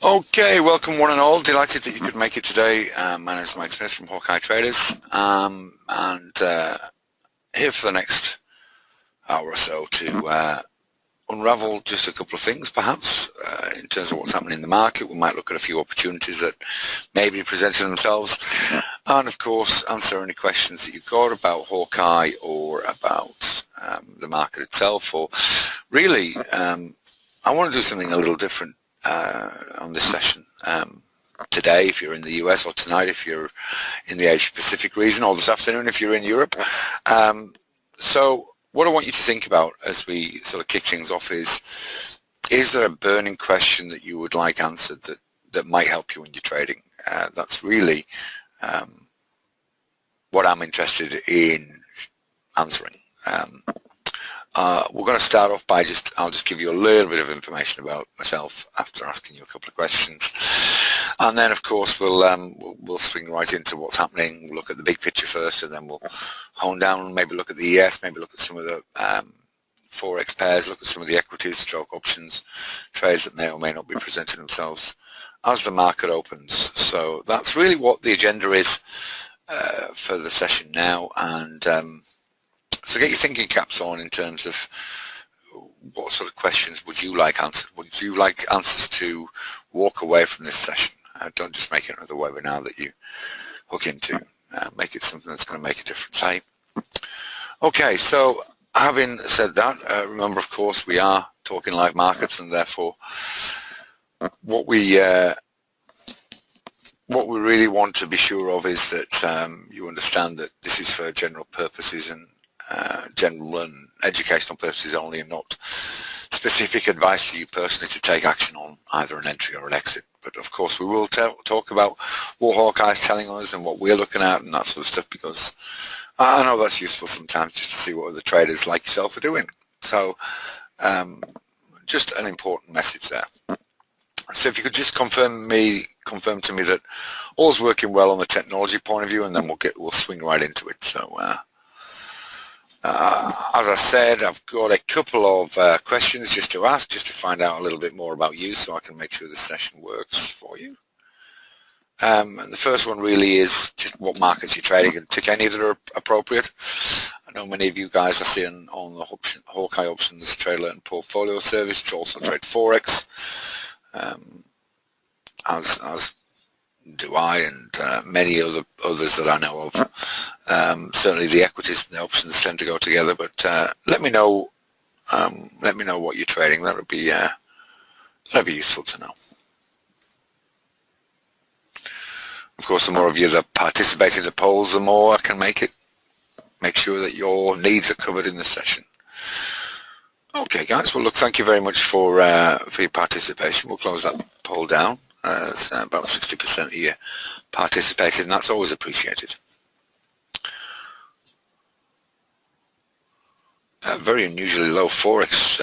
Okay, welcome one and all. Delighted that you could make it today. My name is Mike Smith from Hawkeye Traders, and here for the next hour or so to unravel just a couple of things, perhaps, in terms of what's happening in the market. We might look at a few opportunities that may be presenting themselves, and of course answer any questions that you've got about Hawkeye or about the market itself, or really I want to do something a little different on this session today if you're in the US, or tonight if you're in the Asia Pacific region, or this afternoon if you're in Europe. So what I want you to think about as we sort of kick things off is there a burning question that you would like answered that might help you when you're trading? That's really what I'm interested in answering. We're going to start off by I'll just give you a little bit of information about myself after asking you a couple of questions, and then of course we'll swing right into what's happening. We'll look at the big picture first, and then we'll hone down, maybe look at the ES, maybe look at some of the forex pairs, look at some of the equities, stroke options, trades that may or may not be presenting themselves as the market opens. So that's really what the agenda is for the session now, and so get your thinking caps on in terms of what sort of questions would you like answered. Would you like answers to walk away from this session? Don't just make it another webinar that you hook into. Make it something that's going to make a difference, hey? Okay, so having said that, remember, of course, we are talking live markets, and therefore what we really want to be sure of is that you understand that this is for general purposes and general and educational purposes only, and not specific advice to you personally to take action on either an entry or an exit. But of course we will talk about what Hawkeye is telling us and what we're looking at and that sort of stuff, because I know that's useful sometimes just to see what other traders like yourself are doing. So just an important message there. So if you could just confirm to me that all's working well on the technology point of view, and then we'll swing right into it. So as I said, I've got a couple of questions just to ask, just to find out a little bit more about you, so I can make sure the session works for you. And the first one really is just what markets you're trading, and tick any that are appropriate. I know many of you guys are seeing on the Hawkeye Options Trade and Portfolio Service, which also trade forex, as do I, and many others that I know of. Certainly the equities and the options tend to go together, but let me know what you're trading. That'd be useful to know. Of course, the more of you that participate in the polls, the more I can make sure that your needs are covered in the session. Okay, guys. Well, look, thank you very much for your participation. We'll close that poll down. It's about 60% of you participated, and that's always appreciated. Very unusually low forex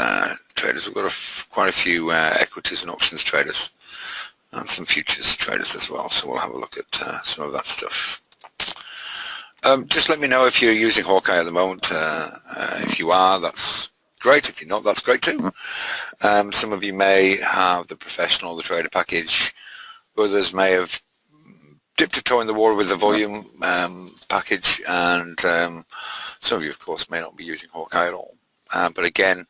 traders. We've got quite a few equities and options traders, and some futures traders as well. So we'll have a look at some of that stuff. Just let me know if you're using Hawkeye at the moment. If you are, that's great. If you're not, that's great too. Some of you may have the professional, the trader package. Others may have dipped a toe in the water with the volume package, and some of you, of course, may not be using Hawkeye at all. But again,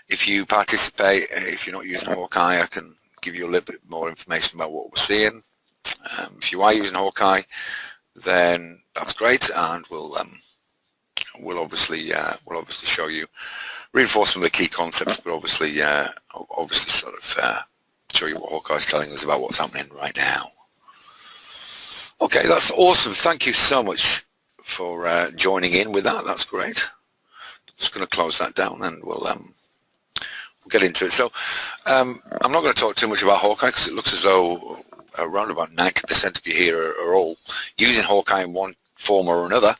if you participate, if you're not using Hawkeye, I can give you a little bit more information about what we're seeing. If you are using Hawkeye, then that's great, and we'll obviously show you, reinforce some of the key concepts, but obviously sort of show you what Hawkeye is telling us about what's happening right now. Okay, that's awesome. Thank you so much for joining in with that. That's great. Just going to close that down, and we'll get into it. So I'm not going to talk too much about Hawkeye, because it looks as though around about 90% of you here are all using Hawkeye in one form or another.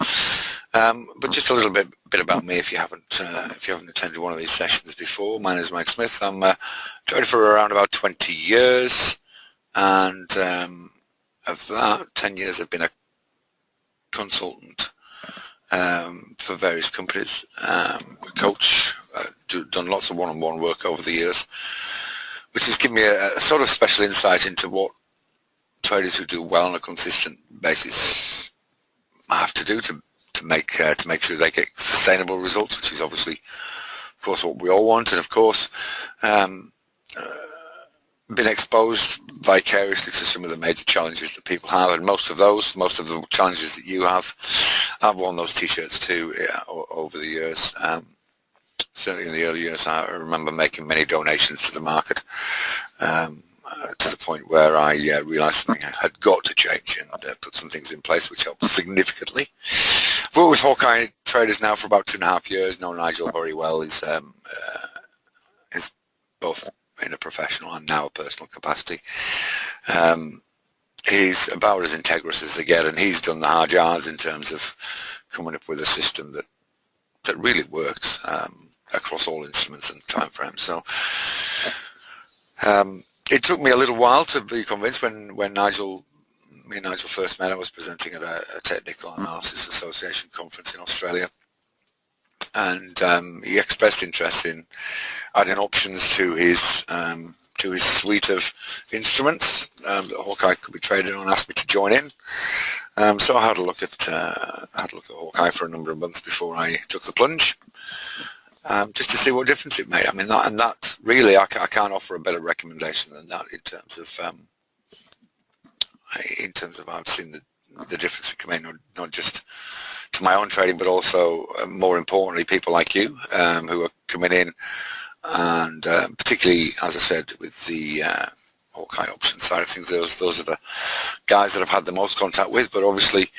But just a little bit about me, if you haven't attended one of these sessions before. My name is Mike Smith. I'm traded for around about 20 years, and of that, 10 years I've been a consultant for various companies, coach, done lots of one-on-one work over the years which has given me a sort of special insight into what traders who do well on a consistent basis have to do to make sure they get sustainable results, which is obviously, of course, what we all want. And of course, been exposed vicariously to some of the major challenges that people have, and most of the challenges that you have, I've worn those t-shirts too over the years. Certainly in the early years, I remember making many donations to the market, to the point where I realized something had got to change, and put some things in place which helped significantly. I've worked with Hawkeye Traders now for about 2.5 years, know Nigel very well. He's both in a professional and now a personal capacity. He's about as integrous as they get, and he's done the hard yards in terms of coming up with a system that really works across all instruments and time frames. So it took me a little while to be convinced. When me and Nigel first met, I was presenting at a Technical Analysis Association conference in Australia, and he expressed interest in adding options to his suite of instruments that Hawkeye could be traded on, and asked me to join in. So I had a look at Hawkeye for a number of months before I took the plunge, just to see what difference it made. I mean, that really, I can't offer a better recommendation than that in terms of I've seen the difference it can make, not just to my own trading, but also, more importantly, people like you who are coming in, and particularly, as I said, with the Hawkeye option side of things, those are the guys that I've had the most contact with. But obviously,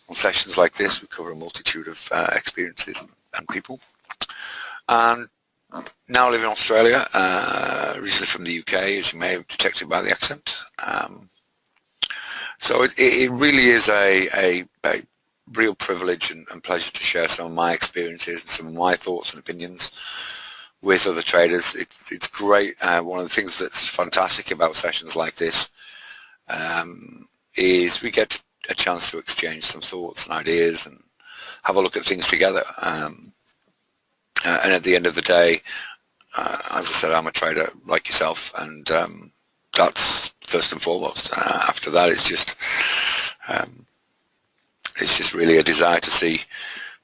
on sessions like this, we cover a multitude of experiences and people. And now I live in Australia, originally from the UK, as you may have detected by the accent. So it really is a real privilege and pleasure to share some of my experiences and some of my thoughts and opinions with other traders. It's great. One of the things that's fantastic about sessions like this is we get a chance to exchange some thoughts and ideas and have a look at things together. And at the end of the day, as I said, I'm a trader like yourself, and that's first and foremost. After that, it's just really a desire to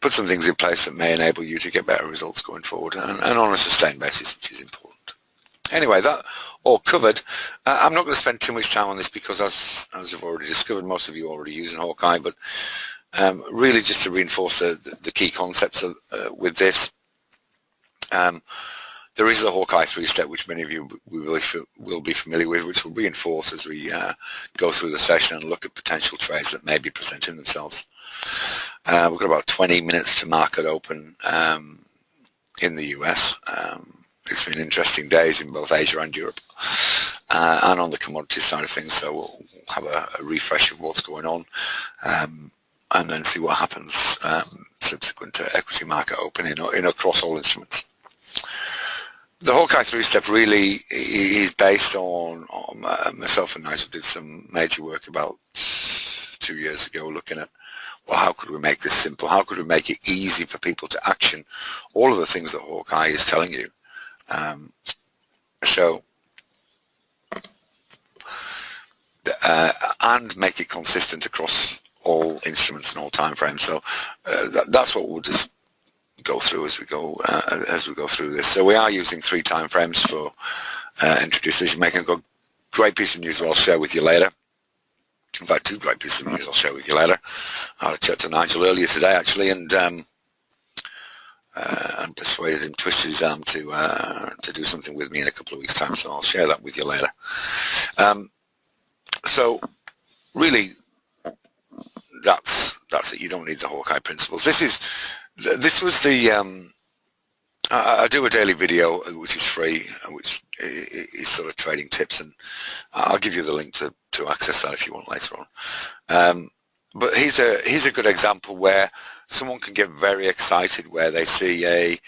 put some things in place that may enable you to get better results going forward, and on a sustained basis, which is important. Anyway, that all covered. I'm not going to spend too much time on this because, as you've already discovered, most of you are already using Hawkeye, but really just to reinforce the key concepts with this. There is the Hawkeye 3-step, which many of you will be familiar with, which will reinforce as we go through the session and look at potential trades that may be presenting themselves. We've got about 20 minutes to market open in the US. It's been interesting days in both Asia and Europe, and on the commodity side of things, so we'll have a refresh of what's going on, and then see what happens subsequent to equity market opening in across all instruments. The Hawkeye 3-step really is based on myself and Nigel did some major work about 2 years ago, looking at, well, how could we make this simple? How could we make it easy for people to action all of the things that Hawkeye is telling you? And make it consistent across all instruments and all time frames. So that's what we'll just go through as we go through this. So we are using 3 time frames for entry decision making. I've got a great piece of news I'll share with you later. In fact, 2 great pieces of news I'll share with you later. I had a chat to Nigel earlier today, actually, and persuaded him, twisted his arm to do something with me in a couple of weeks' time. So I'll share that with you later. So really, that's it. You don't need the Hawkeye Principles. This was the I do a daily video which is free, which is sort of trading tips, and I'll give you the link to access that if you want later on. But here's a good example where someone can get very excited where they see a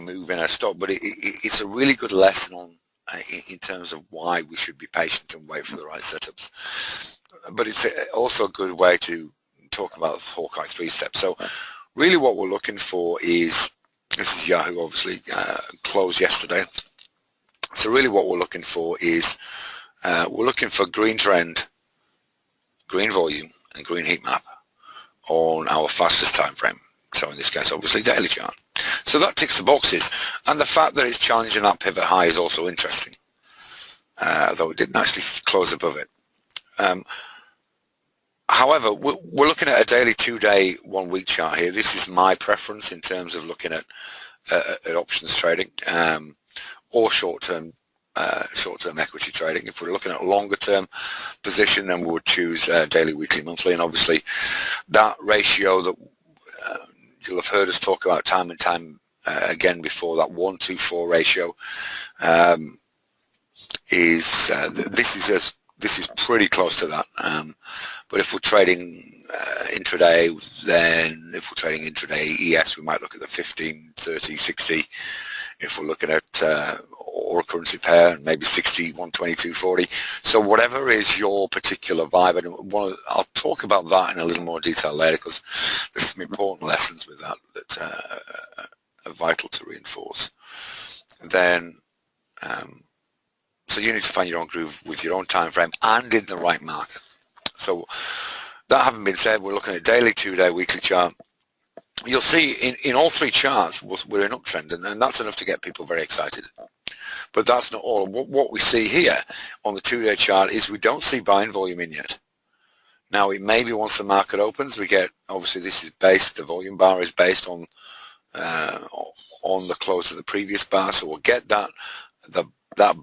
move in a stock, but it's a really good lesson on in terms of why we should be patient and wait for the right setups. But it's also a good way to talk about Hawkeye 3-step. So really what we're looking for is, this is Yahoo obviously, closed yesterday. So really what we're looking for is we're looking for green trend, green volume and green heat map on our fastest time frame. So in this case obviously daily chart. So that ticks the boxes, and the fact that it's challenging that pivot high is also interesting, though it didn't actually close above it. However, we're looking at a daily 2-day 1-week chart here. This is my preference in terms of looking at options trading or short-term equity trading. If we're looking at a longer-term position, then we would choose daily, weekly, monthly, and obviously that ratio that you'll have heard us talk about time and time again before, that 1-to-4 ratio, this is pretty close to that. But if we're trading intraday, then if we're trading intraday ES, we might look at the 15, 30, 60. If we're looking at or a currency pair, maybe 60, 122, 40. So whatever is your particular vibe, and I'll talk about that in a little more detail later, because there's some important lessons with that are vital to reinforce. Then, so you need to find your own groove with your own time frame and in the right market. So that having been said, we're looking at daily, 2-day, weekly chart. You'll see in all 3 charts we're in uptrend, and that's enough to get people very excited. But that's not all. What we see here on the 2-day chart is we don't see buying volume in yet. Now it may be once the market opens, we get, obviously this is based, the volume bar is based on the close of the previous bar, so we'll get that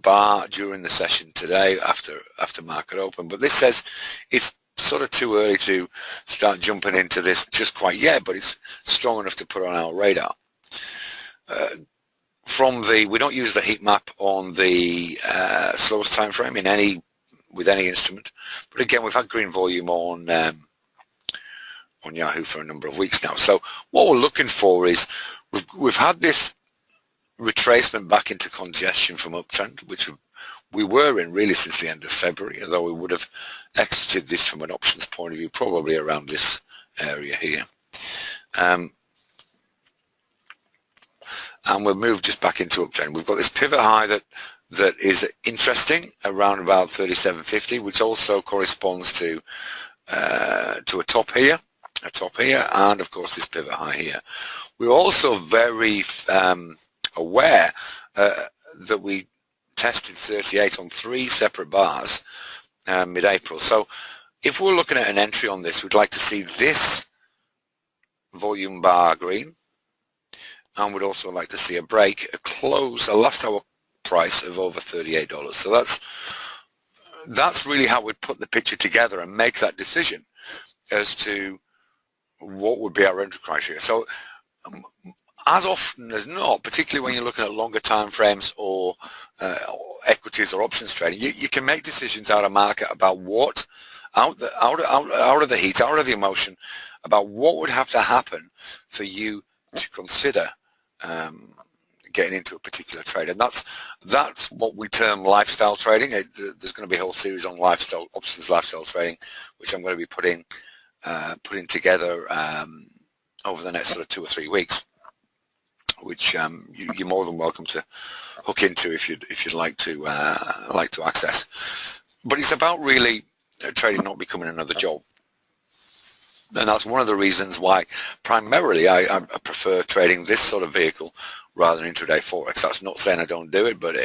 bar during the session today after market open. But this says it's sort of too early to start jumping into this just quite yet, but it's strong enough to put on our radar. We don't use the heat map on the slowest time frame with any instrument, but again we've had green volume on Yahoo for a number of weeks now. So what we're looking for is we've had this retracement back into congestion from uptrend, which we were in really since the end of February, although we would have exited this from an options point of view probably around this area here. And we'll move just back into uptrend. We've got this pivot high that is interesting around about 37.50, which also corresponds to a top here, and of course this pivot high here. We're also very aware that we tested 38 on 3 separate bars mid-April. So if we're looking at an entry on this, we'd like to see this volume bar green, and we'd also like to see a break, a last hour price of over $38. So that's really how we'd put the picture together and make that decision as to what would be our entry criteria. So as often as not, particularly when you're looking at longer time frames or equities or options trading, you can make decisions out of market about what, out of the heat, out of the emotion, about what would have to happen for you to consider getting into a particular trade. And that's what we term lifestyle trading. There's going to be a whole series on options lifestyle trading, which I'm going to be putting together over the next sort of 2 or 3 weeks, which you're more than welcome to hook into if you'd like to access. But it's about really trading not becoming another job, and that's one of the reasons why primarily I prefer trading this sort of vehicle rather than intraday forex. That's not saying I don't do it, but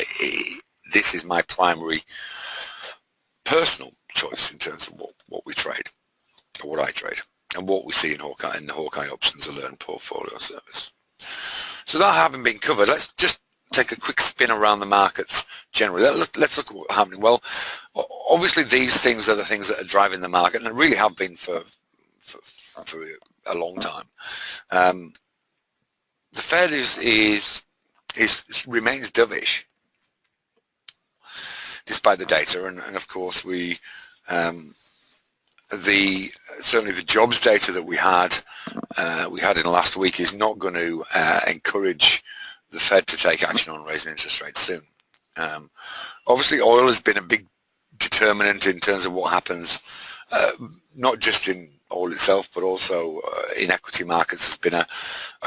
this is my primary personal choice in terms of what we trade, or what I trade, and what we see in the Hawkeye Options Alert Portfolio Service. So that having been covered, let's just take a quick spin around the markets generally. Let's look at what's happening. Well, obviously these things are the things that are driving the market, and really have been for a long time. The Fed remains dovish despite the data, and of course certainly the jobs data that we had in the last week is not going to encourage the Fed to take action on raising interest rates soon. Obviously oil has been a big determinant in terms of what happens, not just in oil itself, but also in equity markets. There's been a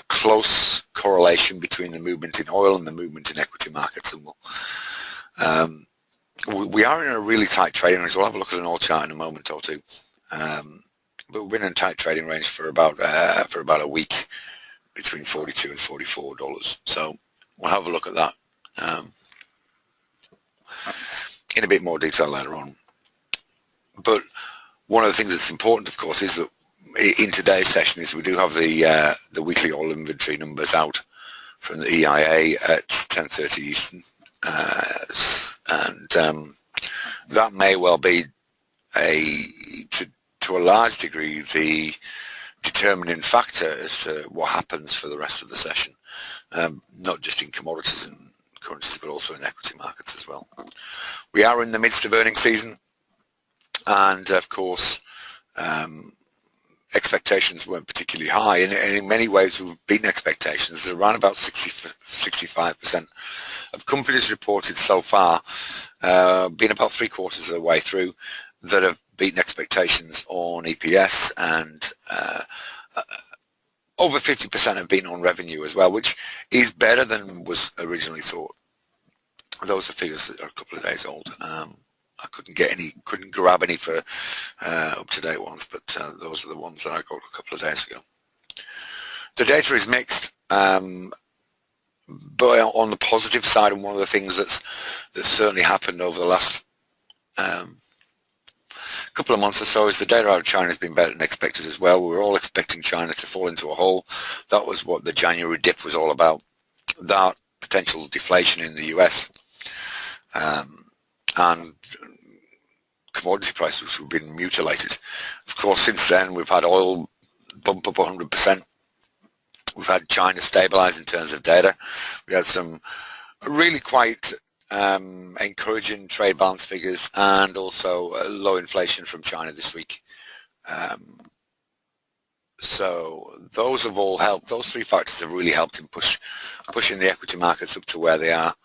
close correlation between the movement in oil and the movement in equity markets, and We are in a really tight trading range. We'll have a look at an oil chart in a moment or two. But we've been in a tight trading range for about a week, between $42 and $44. So we'll have a look at that in a bit more detail later on. But one of the things that's important, of course, is that in today's session is we do have the weekly oil inventory numbers out from the EIA at 10:30 Eastern, and that may well be to a large degree the determining factor as to what happens for the rest of the session, not just in commodities and currencies, but also in equity markets as well. We are in the midst of earnings season, and of course expectations weren't particularly high, and in many ways we've beaten expectations. There's around about 65% of companies reported so far, been about 3/4 of the way through, that have beaten expectations on EPS, and over 50% have been on revenue as well, which is better than was originally thought. Those are figures that are a couple of days old. I couldn't grab any for up-to-date ones, but those are the ones that I got a couple of days ago. The data is mixed, but on the positive side, and one of the things that's certainly happened over the last couple of months or so is the data out of China has been better than expected as well. We were all expecting China to fall into a hole. That was what the January dip was all about, that potential deflation in the US. And commodity prices have been mutilated. Of course, since then we've had oil bump up 100%. We've had China stabilize in terms of data. We had some really quite encouraging trade balance figures, and also low inflation from China this week. So those have all helped. Those three factors have really helped in pushing the equity markets up to where they are.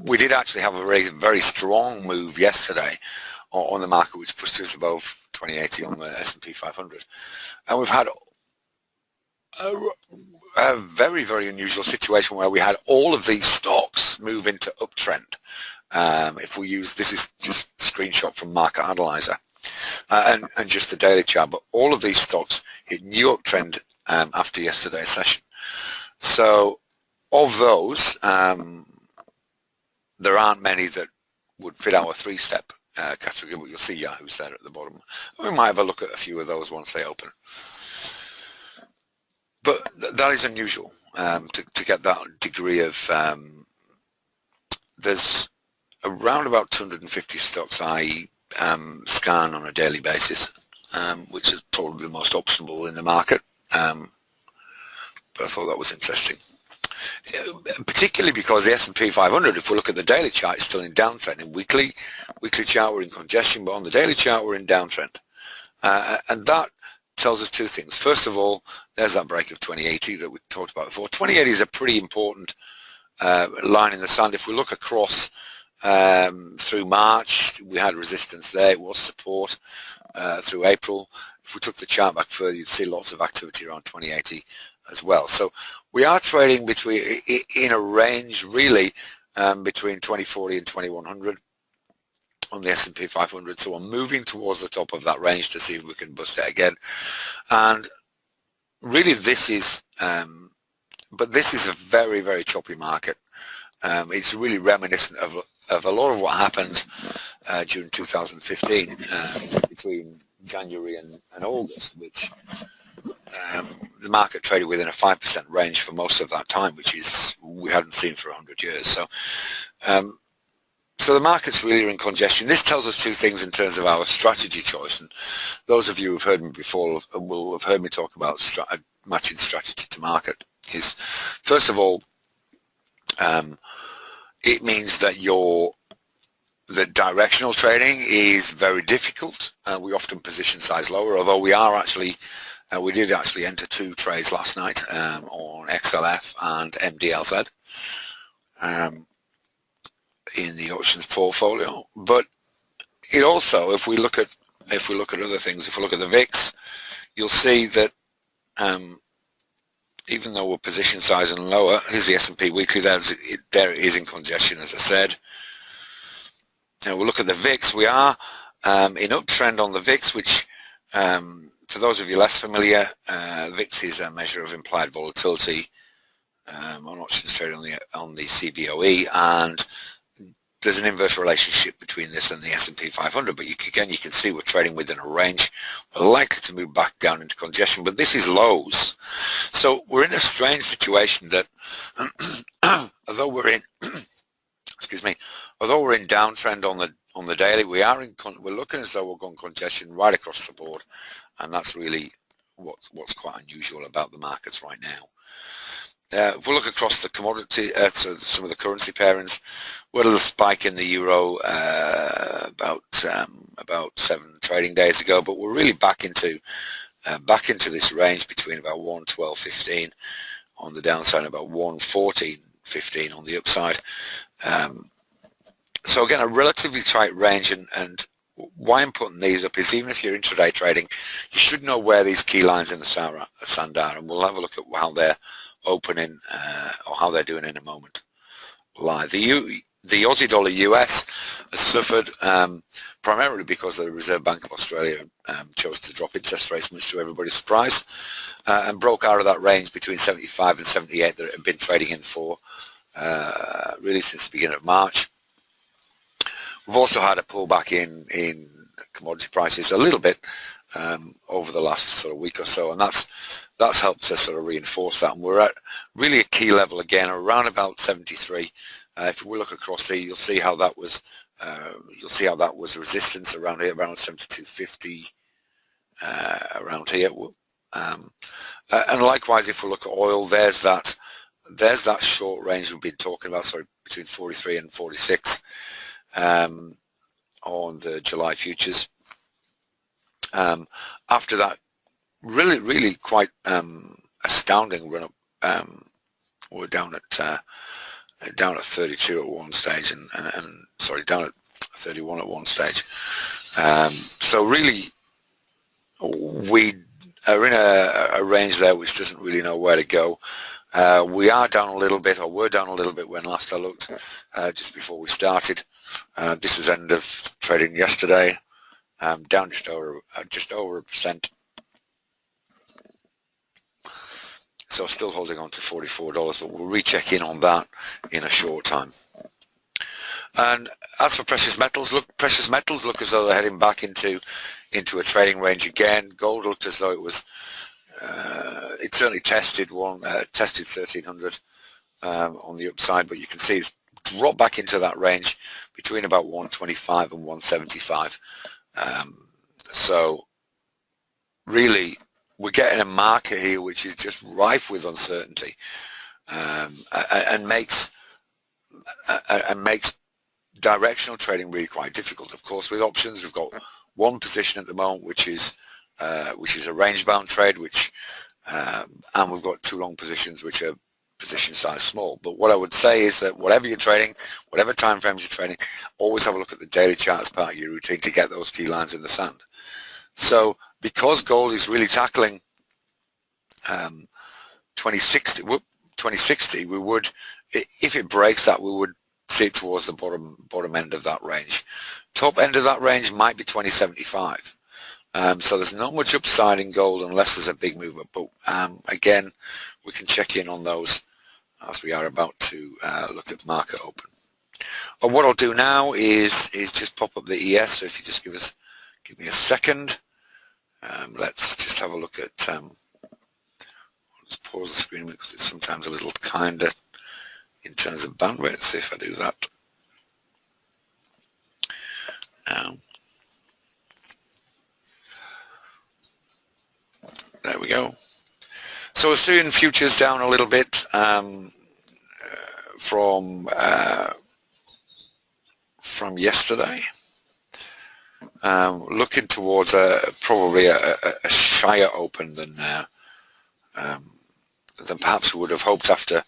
We did actually have a very strong move yesterday on the market, which pushed us above 2080 on the S&P 500. And we've had a very unusual situation where we had all of these stocks move into uptrend. If we use, this is just a screenshot from Market Analyzer, and just the daily chart, but all of these stocks hit new uptrend after yesterday's session. So of those, there aren't many that would fit our three-step category, but you'll see Yahoo's there at the bottom. We might have a look at a few of those once they open. But that is unusual to get that degree of, there's around about 250 stocks I scan on a daily basis, which is probably the most optionable in the market, but I thought that was interesting. Particularly because the S&P 500, if we look at the daily chart, is still in downtrend. In weekly chart we're in congestion, but on the daily chart we're in downtrend. And that tells us two things. First of all, there's that break of 2080 that we talked about before. 2080 is a pretty important line in the sand. If we look across through March, we had resistance there. It was support through April. If we took the chart back further, you'd see lots of activity around 2080 as well. So we are trading in a range really between 2040 and 2100 on the S&P 500. So we're moving towards the top of that range to see if we can bust it again. And really this is, but this is a very choppy market. It's really reminiscent of a lot of what happened during 2015 between January and August, which the market traded within a 5% range for most of that time, which is we hadn't seen for 100 years. So so the markets really are in congestion. This tells us two things in terms of our strategy choice, and those of you who've heard me before will have heard me talk about matching strategy to market. Is first of all, it means that the directional trading is very difficult. We often position size lower, although we did actually enter 2 trades last night on XLF and MDLZ in the options portfolio. But it also, if we look at other things, if we look at the VIX, you'll see that even though we're position size and lower. Here's the S&P weekly. There it is in congestion, as I said. Now we'll look at the VIX. We are in uptrend on the VIX, which for those of you less familiar, VIX is a measure of implied volatility on options traded on the CBOE, and there's an inverse relationship between this and the S&P 500, but again you can see we're trading within a range. We're likely to move back down into congestion, but this is lows. So we're in a strange situation that although we're in excuse me, although we're in downtrend on the daily, we're looking as though we're going congestion right across the board, and that's really what's quite unusual about the markets right now. If we look across the commodity, so some of the currency pairings, we had a little spike in the euro about 7 trading days ago, but we're really back into this range between about 112.15 on the downside and about 114.15 on the upside. So again, a relatively tight range, and why I'm putting these up is even if you're intraday trading, you should know where these key lines in the sand are, and we'll have a look at how they're opening or how they're doing in a moment live. The Aussie dollar US has suffered primarily because the Reserve Bank of Australia chose to drop interest rates, much to everybody's surprise, and broke out of that range between 75 and 78 that it had been trading in for really since the beginning of March. We've also had a pullback in commodity prices a little bit over the last sort of week or so, and that's helped to sort of reinforce that. And we're at really a key level again, around about 73. If we look across here, you'll see how that was resistance around here, around 72.50, around here. And likewise, if we look at oil, there's that short range we've been talking about, sorry, between 43 and 46 on the July futures. After that really quite astounding run up, we're down at 32 at one stage, and sorry, down at 31 at one stage. So really we are in a range there which doesn't really know where to go. We are down a little bit, or were down a little bit when last I looked, just before we started. This was end of trading yesterday, down just over 1%. So still holding on to $44, but we'll recheck in on that in a short time. And as for precious metals look as though they're heading back into a trading range again. Gold looked as though it was it certainly tested 1300 on the upside, but you can see it's dropped back into that range between about 125 and 175. So really we're getting a market here which is just rife with uncertainty, and makes directional trading really quite difficult. Of course, with options, we've got one position at the moment which is a range-bound trade, and we've got two long positions which are position size small. But what I would say is that whatever you're trading, whatever time frames you're trading, always have a look at the daily chart as part of your routine to get those key lines in the sand. So because gold is really tackling 2060, we would, if it breaks that, we would see it towards the bottom end of that range. Top end of that range might be 2075. So there's not much upside in gold unless there's a big movement. But again, we can check in on those as we are about to look at market open. But what I'll do now is just pop up the ES. So if you just give me a second, let's just have a look at. I'll just pause the screen because it's sometimes a little kinder in terms of bandwidth. Let's see if I do that. There we go. So we're seeing futures down a little bit from yesterday. Looking towards probably a shyer open than perhaps we would have hoped after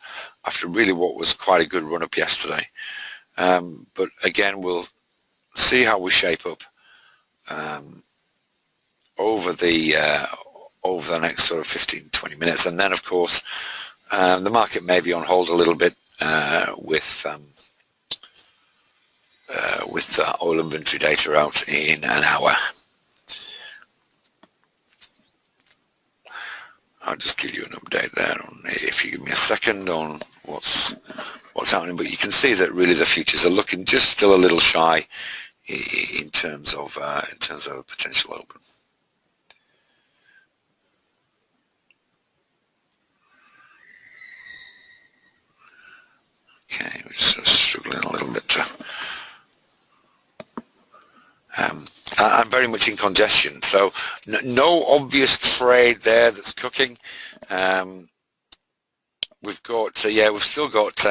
really what was quite a good run up yesterday. But again, we'll see how we shape up over the over the next sort of 15-20 minutes, and then of course the market may be on hold a little bit with oil inventory data out in an hour. I'll just give you an update there on, if you give me a second, on what's happening. But you can see that really the futures are looking just still a little shy in terms of a potential open. Okay, we're just sort of struggling a little bit to. I'm very much in congestion, so no obvious trade there that's cooking. We've got, we've still got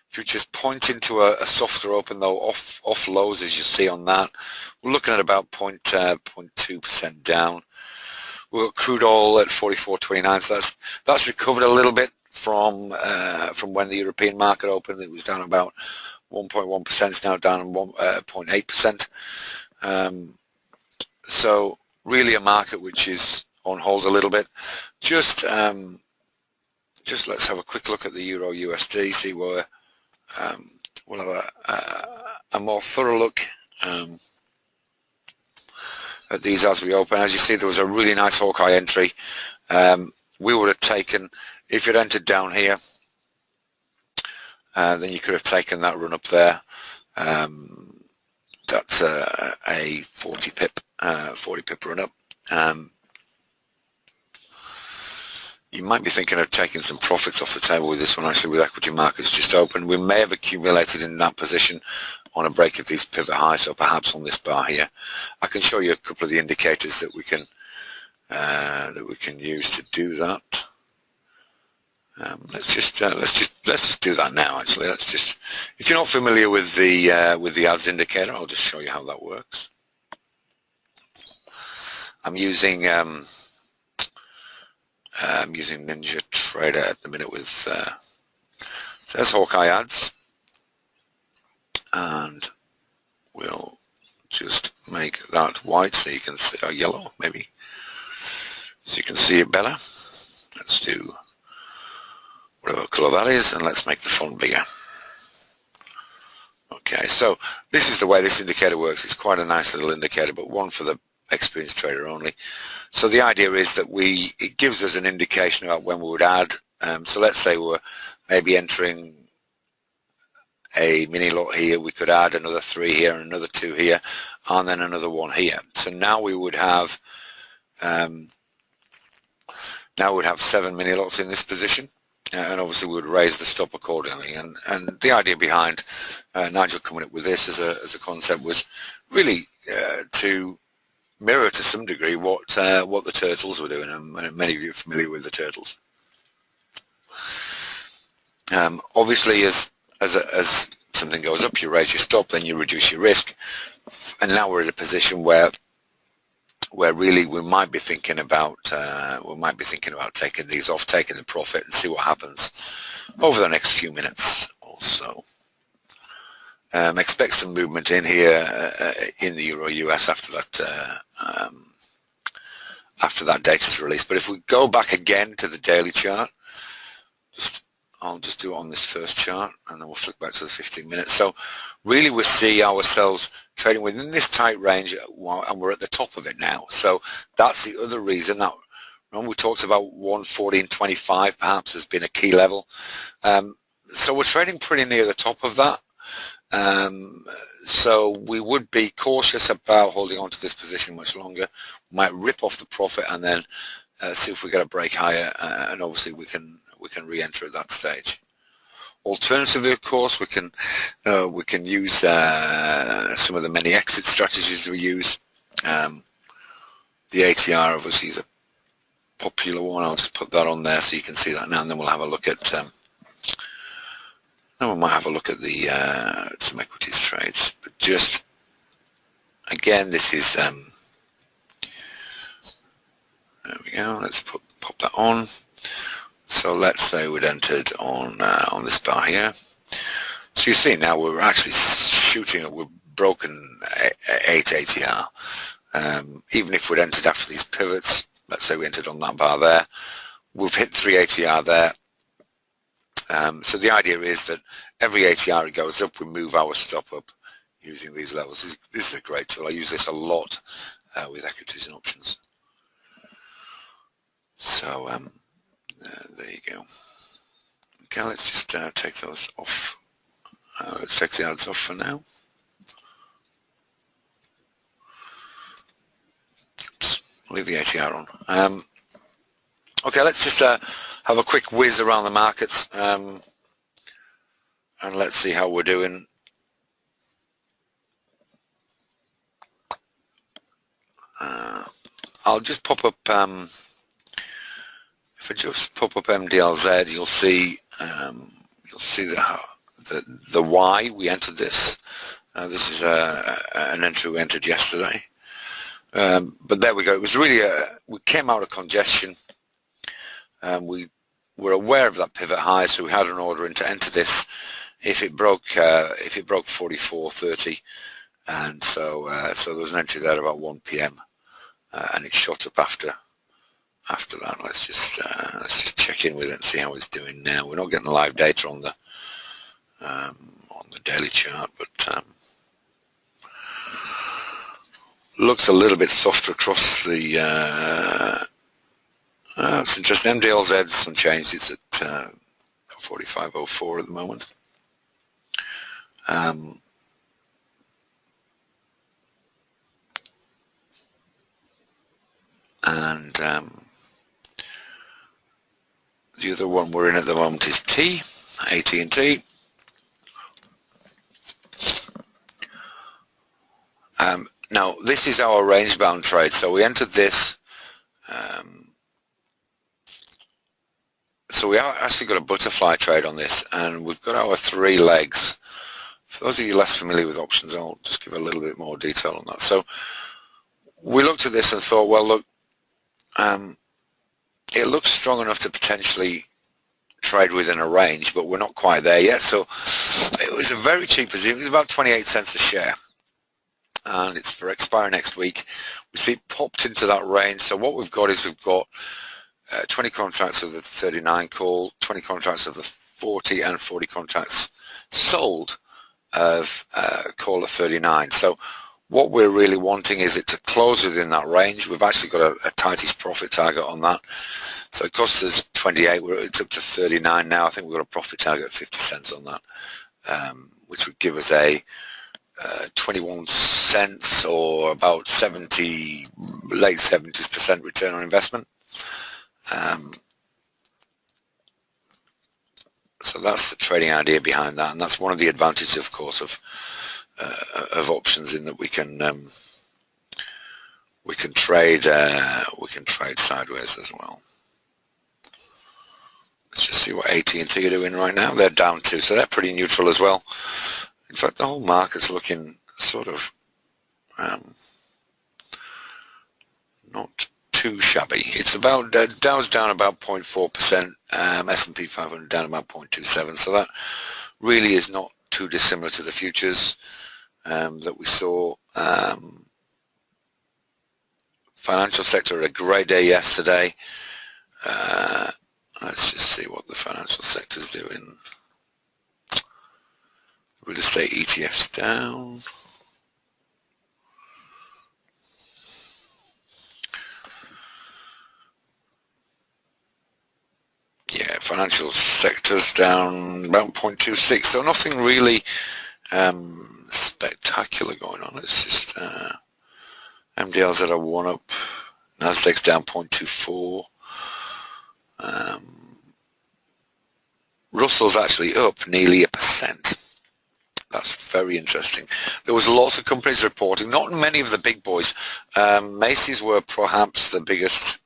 futures pointing to a softer open, though off lows, as you see on that. We're looking at about 0.2% down. We've got crude oil at 44.29, so that's recovered a little bit from when the European market opened. It was down about 1.1%. It's now down 0.8%. So really a market which is on hold a little bit. Just let's have a quick look at the Euro USD, see where we'll have a more thorough look at these as we open. As you see, there was a really nice Hawkeye entry. We would have taken, if you'd entered down here, then you could have taken that run up there. That's a 40 pip run up. You might be thinking of taking some profits off the table with this one. Actually, with equity markets just open, we may have accumulated in that position on a break of these pivot highs, so perhaps on this bar here. I can show you a couple of the indicators that we can use to do that. Let's just do that now. Actually, if you're not familiar with the ads indicator, I'll just show you how that works. I'm using Ninja Trader at the minute with says Hawkeye ads, and we'll just make that white so you can see, or yellow maybe, so you can see it better. Let's do whatever color that is, and let's make the font bigger. Okay, so this is the way this indicator works. It's quite a nice little indicator, but one for the experienced trader only. So the idea is that it gives us an indication about when we would add. So let's say we're maybe entering a mini lot here. We could add another 3 here and another 2 here, and then another 1 here. So now we would have 7 mini lots in this position. And obviously we would raise the stop accordingly. And the idea behind Nigel coming up with this as a concept was really to mirror to some degree what the turtles were doing, and many of you are familiar with the turtles. Obviously, as something goes up, you raise your stop, then you reduce your risk, and now we're in a position where really we might be thinking about taking these off, taking the profit, and see what happens over the next few minutes or so. Expect some movement in here in the Euro US after that data is released. But if we go back again to the daily chart, I'll just do it on this first chart, and then we'll flick back to the 15 minutes. So really we see ourselves trading within this tight range, and we're at the top of it now. So that's the other reason that, remember we talked about 114.25 perhaps has been a key level. So we're trading pretty near the top of that. So we would be cautious about holding on to this position much longer. We might rip off the profit and then see if we get a break higher, and obviously we can re-enter at that stage. Alternatively, of course, we can use some of the many exit strategies we use. The ATR obviously is a popular one. I'll just put that on there so you can see that now, and then we'll have a look at then we might have a look at the some equities trades. But just again, this is there we go. Let's pop that on. So let's say we'd entered on this bar here. So you see now we're actually shooting, we're broken 8 ATR. Even if we'd entered after these pivots, let's say we entered on that bar there. We've hit 3 ATR there. So the idea is that every ATR it goes up, we move our stop up using these levels. This is a great tool. I use this a lot with equities and options. So there you go. Okay, let's just take those off. Let's take the ads off for now. Oops, leave the ATR on. Okay, let's just have a quick whiz around the markets and let's see how we're doing. I'll just pop up, if I just pop up MDLZ, you'll see the why we entered this. This is an entry we entered yesterday. But there we go. It was really we came out of congestion. We were aware of that pivot high, so we had an order in to enter this if it broke 44.30, and so there was an entry there about 1 p.m. And it shot up after that. Let's just check in with it and see how it's doing now. We're not getting live data on the daily chart, but looks a little bit softer across the. It's interesting. MDLZ's unchanged. It's at 45.04 at the moment. And the other one we're in at the moment is AT&T. Now this is our range bound trade. So we entered this. So we actually got a butterfly trade on this, and we've got our 3 legs. For those of you less familiar with options, I'll just give a little bit more detail on that. So we looked at this and thought, well, look, it looks strong enough to potentially trade within a range, but we're not quite there yet. So it was a very cheap position. It was about 28 cents a share, and it's for expire next week. We see it popped into that range. So what we've got is we've got 20 contracts of the 39 call, 20 contracts of the 40, and 40 contracts sold of call of 39. So what we're really wanting is it to close within that range. We've actually got a tightest profit target on that. So it cost us 28. It's up to 39 now. I think we've got a profit target of 50 cents on that, which would give us a 21 cents or about 70, late 70% return on investment. So that's the trading idea behind that, and that's one of the advantages, of course, of options, in that we can trade sideways as well. Let's just see what AT&T are doing right now. They're down too, so they're pretty neutral as well. In fact, the whole market's looking sort of not too shabby. It's about Dow's down about 0.4%, S&P 500 down about 0.27, so that really is not too dissimilar to the futures that we saw. Financial sector had a great day yesterday. Let's just see what the financial sector's doing. Real estate ETFs down. Yeah, financial sector's down about 0.26, so nothing really spectacular going on. It's just MDL's at a 1 up, Nasdaq's down 0.24. Russell's actually up nearly 1%. That's very interesting. There was lots of companies reporting, not many of the big boys. Macy's were perhaps the biggest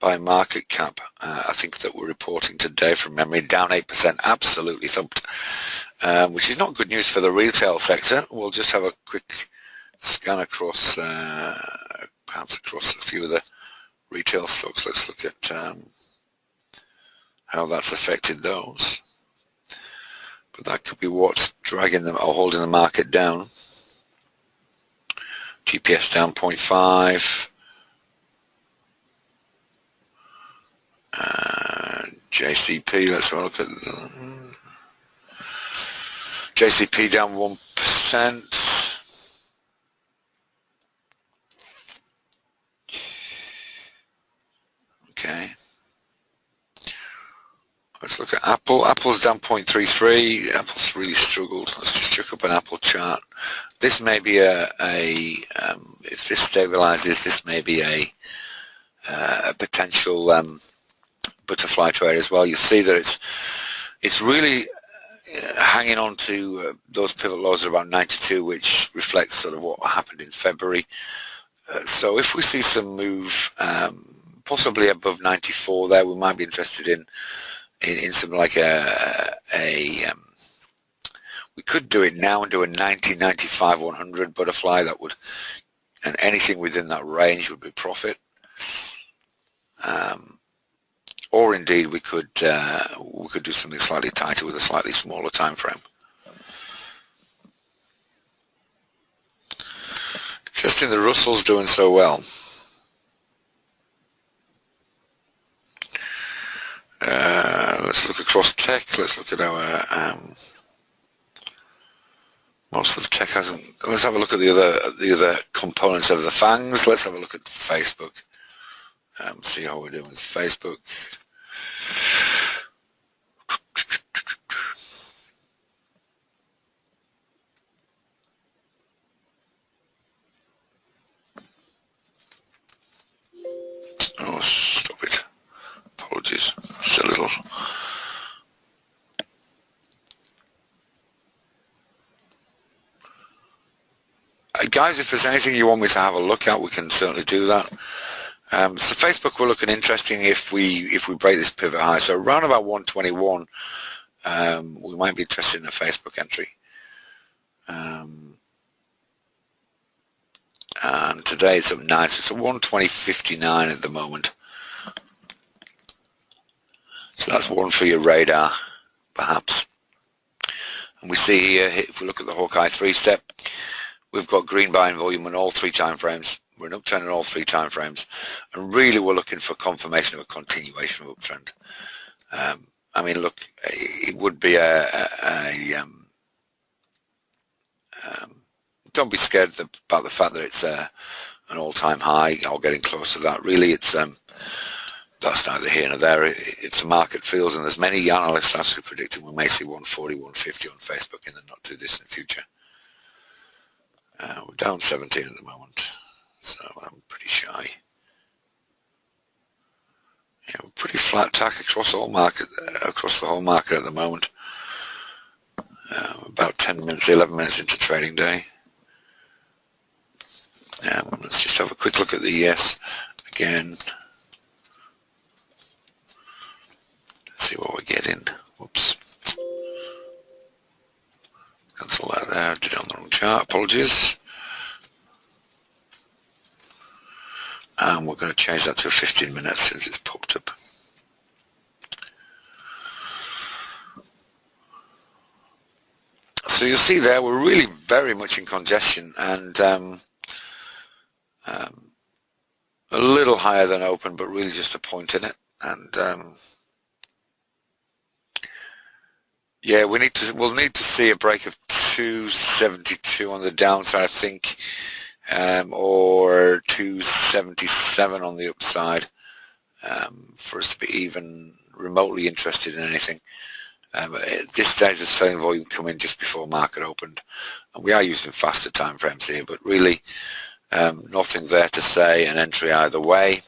by market cap, I think, that we're reporting today from memory, down 8%, absolutely thumped, which is not good news for the retail sector. We'll just have a quick scan across, perhaps across a few of the retail stocks. Let's look at how that's affected those. But that could be what's dragging them or holding the market down. GPS down 0.5. JCP, let's have a look at JCP down 1%. Okay. Let's look at Apple. Apple's down 0.33. Apple's really struggled. Let's just check up an Apple chart. This may be if this stabilizes, this may be a potential butterfly trade as well. You see that it's really hanging on to those pivot lows at about 92, which reflects sort of what happened in February. So if we see some move, possibly above 94 there, we might be interested in something like we could do it now and do a 90, 95, 100 butterfly. That would, and anything within that range would be profit. Or indeed we could do something slightly tighter with a slightly smaller time frame. Interesting, the Russell's doing so well. Let's look across tech. Let's look at our most of the tech hasn't. Let's have a look at the other components of the fangs. Let's have a look at Facebook. See how we're doing with Facebook. Oh, stop it. Apologies. Just a little. Guys, if there's anything you want me to have a look at, we can certainly do that. So Facebook, we're looking interesting if we break this pivot high. So around about 121, we might be interested in a Facebook entry. And today it's up 9, so it's a 120.59 at the moment. So that's one for your radar, perhaps. And we see here, if we look at the Hawkeye 3-step, we've got green buying volume on all 3 time frames. We're an uptrend on all 3 time frames, and really we're looking for confirmation of a continuation of uptrend. I mean, look, it would be don't be scared about the fact that it's an all-time high or getting close to that. Really, it's that's neither here nor there. If the market feels, and there's many analysts actually predicting we may see 140, 150 on Facebook in the not too distant future. We're down 17 at the moment, so I'm pretty shy. Yeah, we're pretty flat tack across the whole market at the moment. About 10 minutes, 11 minutes into trading day. Let's just have a quick look at the ES again. Let's see what we're getting. Whoops. Cancel that there. Did it on the wrong chart. Apologies. And we're going to change that to 15 minutes since it's popped up. So you'll see there we're really very much in congestion, and a little higher than open, but really just a point in it. And yeah, we'll need to see a break of 272 on the downside, I think, or 277 on the upside, for us to be even remotely interested in anything. At this stage, the selling volume come in just before market opened, and we are using faster time frames here, but really nothing there to say an entry either way.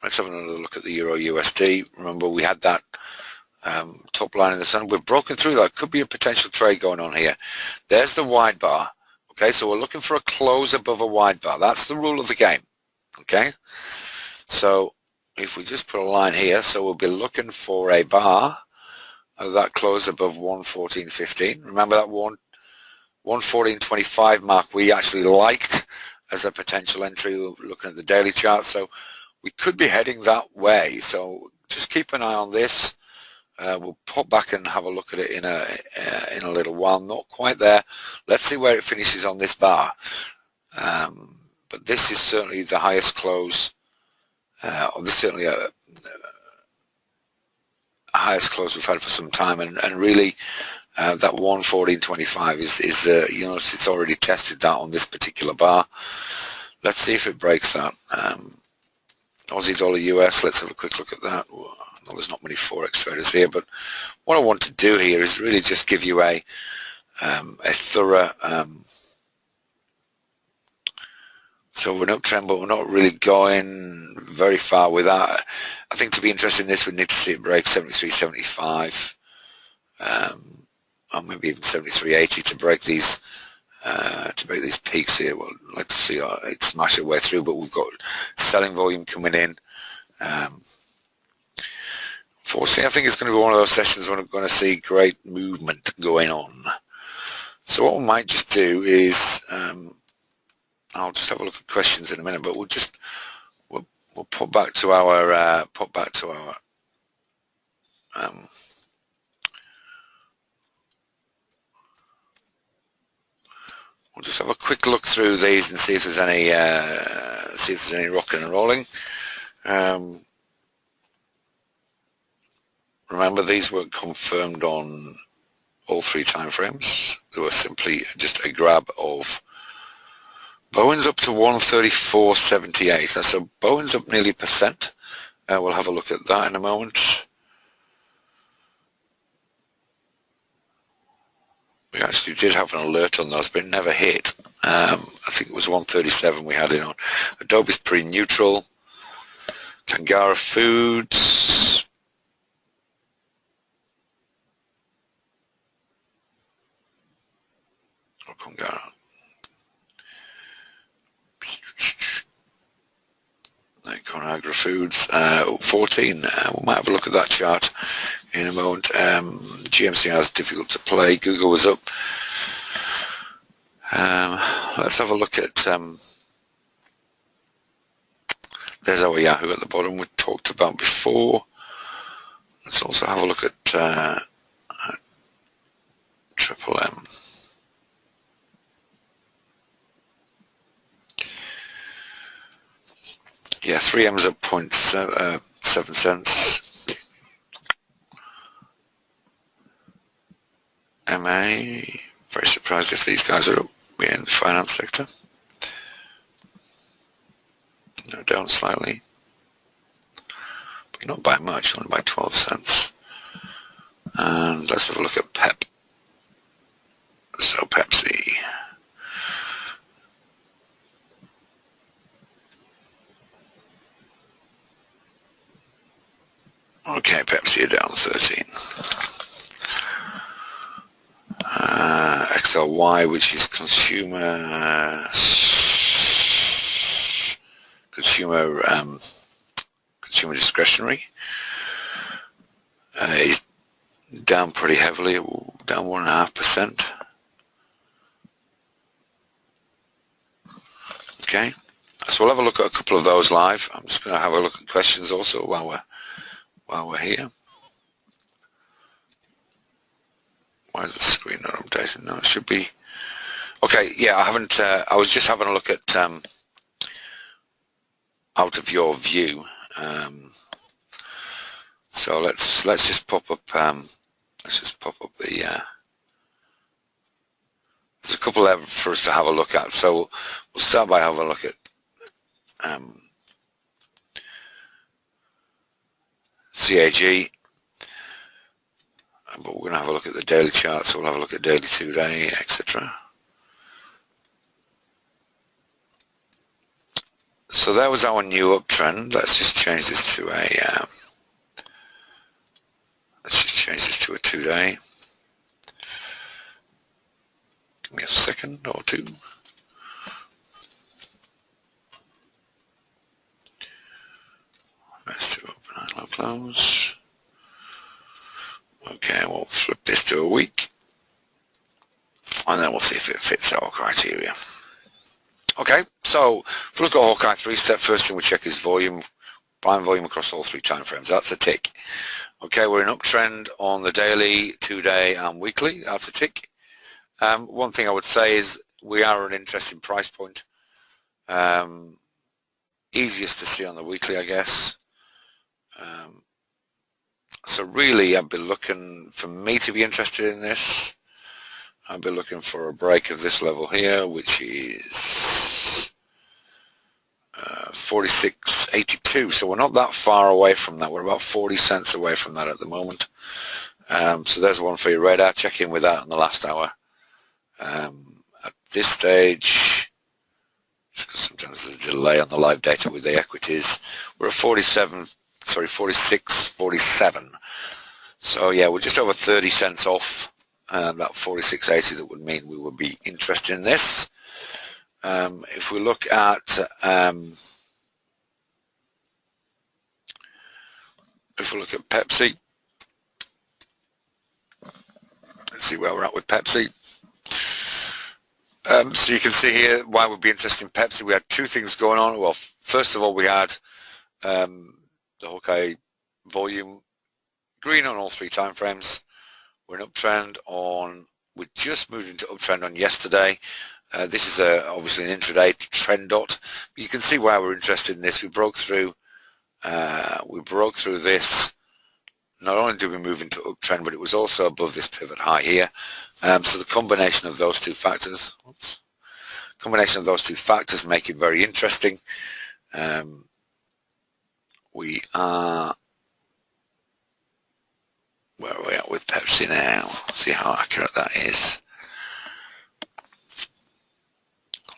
Let's have another look at the Euro USD. Remember, we had that top line in the sun. We've broken through that. Could be a potential trade going on here. There's the wide bar. Okay, so we're looking for a close above a wide bar. That's the rule of the game. Okay, so if we just put a line here, so we'll be looking for a bar of that close above 114.15. Remember that 114.25 mark we actually liked as a potential entry. We're looking at the daily chart, so we could be heading that way. So just keep an eye on this. We'll pop back and have a look at it in a little while. Not quite there. Let's see where it finishes on this bar. But this is certainly the highest close This is certainly a highest close we've had for some time, and really that 114.25 is you know, it's already tested that on this particular bar. Let's see if it breaks that. Aussie dollar US, let's have a quick look at that. Well, there's not many forex traders here, but what I want to do here is really just give you a thorough, so we're an uptrend, but we're not really going very far with that. I think to be interested in this, we need to see it break 73.75, or maybe even 73.80 to break these peaks here. Well, I'd like to see it smash its way through, but we've got selling volume coming in. Fortunately, I think it's going to be one of those sessions when we're going to see great movement going on. So what we might just do is, I'll just have a look at questions in a minute, but we'll pop back to our we'll just have a quick look through these and see if there's any rocking and rolling. Remember, these weren't confirmed on all three time frames. They were simply just a grab of Bowen's up to 134.78. So Bowen's up nearly %. We'll have a look at that in a moment. We actually did have an alert on those, but it never hit. I think it was 137 we had it on. Adobe's pretty neutral. Kangara Foods. Oh, Kangara. Conagra Foods, 14. We might have a look at that chart in a moment. GMCR is difficult to play. Google was up. Let's have a look at. There's our Yahoo at the bottom we talked about before. Let's also have a look at Triple M. Yeah, 3M's up 0.7 cents. MA, very surprised if these guys are up in the finance sector. No, down slightly. But not by much, only by 12 cents. And let's have a look at PEP. So Pepsi. Okay, Pepsi are down 13. XLY, which is consumer discretionary, is down pretty heavily, down 1.5%. Okay, so we'll have a look at a couple of those live. I'm just going to have a look at questions also while we're here. Why is the screen not updated? No, it should be. Okay, yeah, I haven't. I was just having a look at out of your view. So let's just pop up. Let's just pop up the. There's a couple there for us to have a look at. So we'll start by having a look at. CAG, but we're going to have a look at the daily chart, so we'll have a look at daily, 2-day, etc. So that was our new uptrend. Let's just change this to a 2-day. Give me a second or two. Let's do open, high, low, close. Okay, we'll flip this to a week, and then we'll see if it fits our criteria. Okay, so if we look at Hawkeye 3-step, first thing we check is volume, buying volume across all three time frames. That's a tick. Okay, we're in uptrend on the daily, 2-day, and weekly. That's a tick. One thing I would say is we are at an interesting price point. Yeah, easiest to see on the weekly, I guess. So really, I'd be looking, for me to be interested in this, I'd be looking for a break of this level here, which is 46.82. So we're not that far away from that. We're about 40 cents away from that at the moment. So there's one for your radar. Check in with that in the last hour. At this stage, just because sometimes there's a delay on the live data with the equities, we're at 46.47. So yeah, we're just over 30 cents off that 46.80. That would mean we would be interested in this. If we look at Pepsi, let's see where we're at with Pepsi. So you can see here why we'd be interested in Pepsi. We had two things going on. Well, first of all, we had the Hawkeye volume green on all three time frames. We're in uptrend on, we just moved into uptrend on yesterday. This is obviously an intraday trend dot. But you can see why we're interested in this. We broke through this. Not only did we move into uptrend, but it was also above this pivot high here. So the combination of those two factors, make it very interesting. We are, where are we at with Pepsi now? Let's see how accurate that is.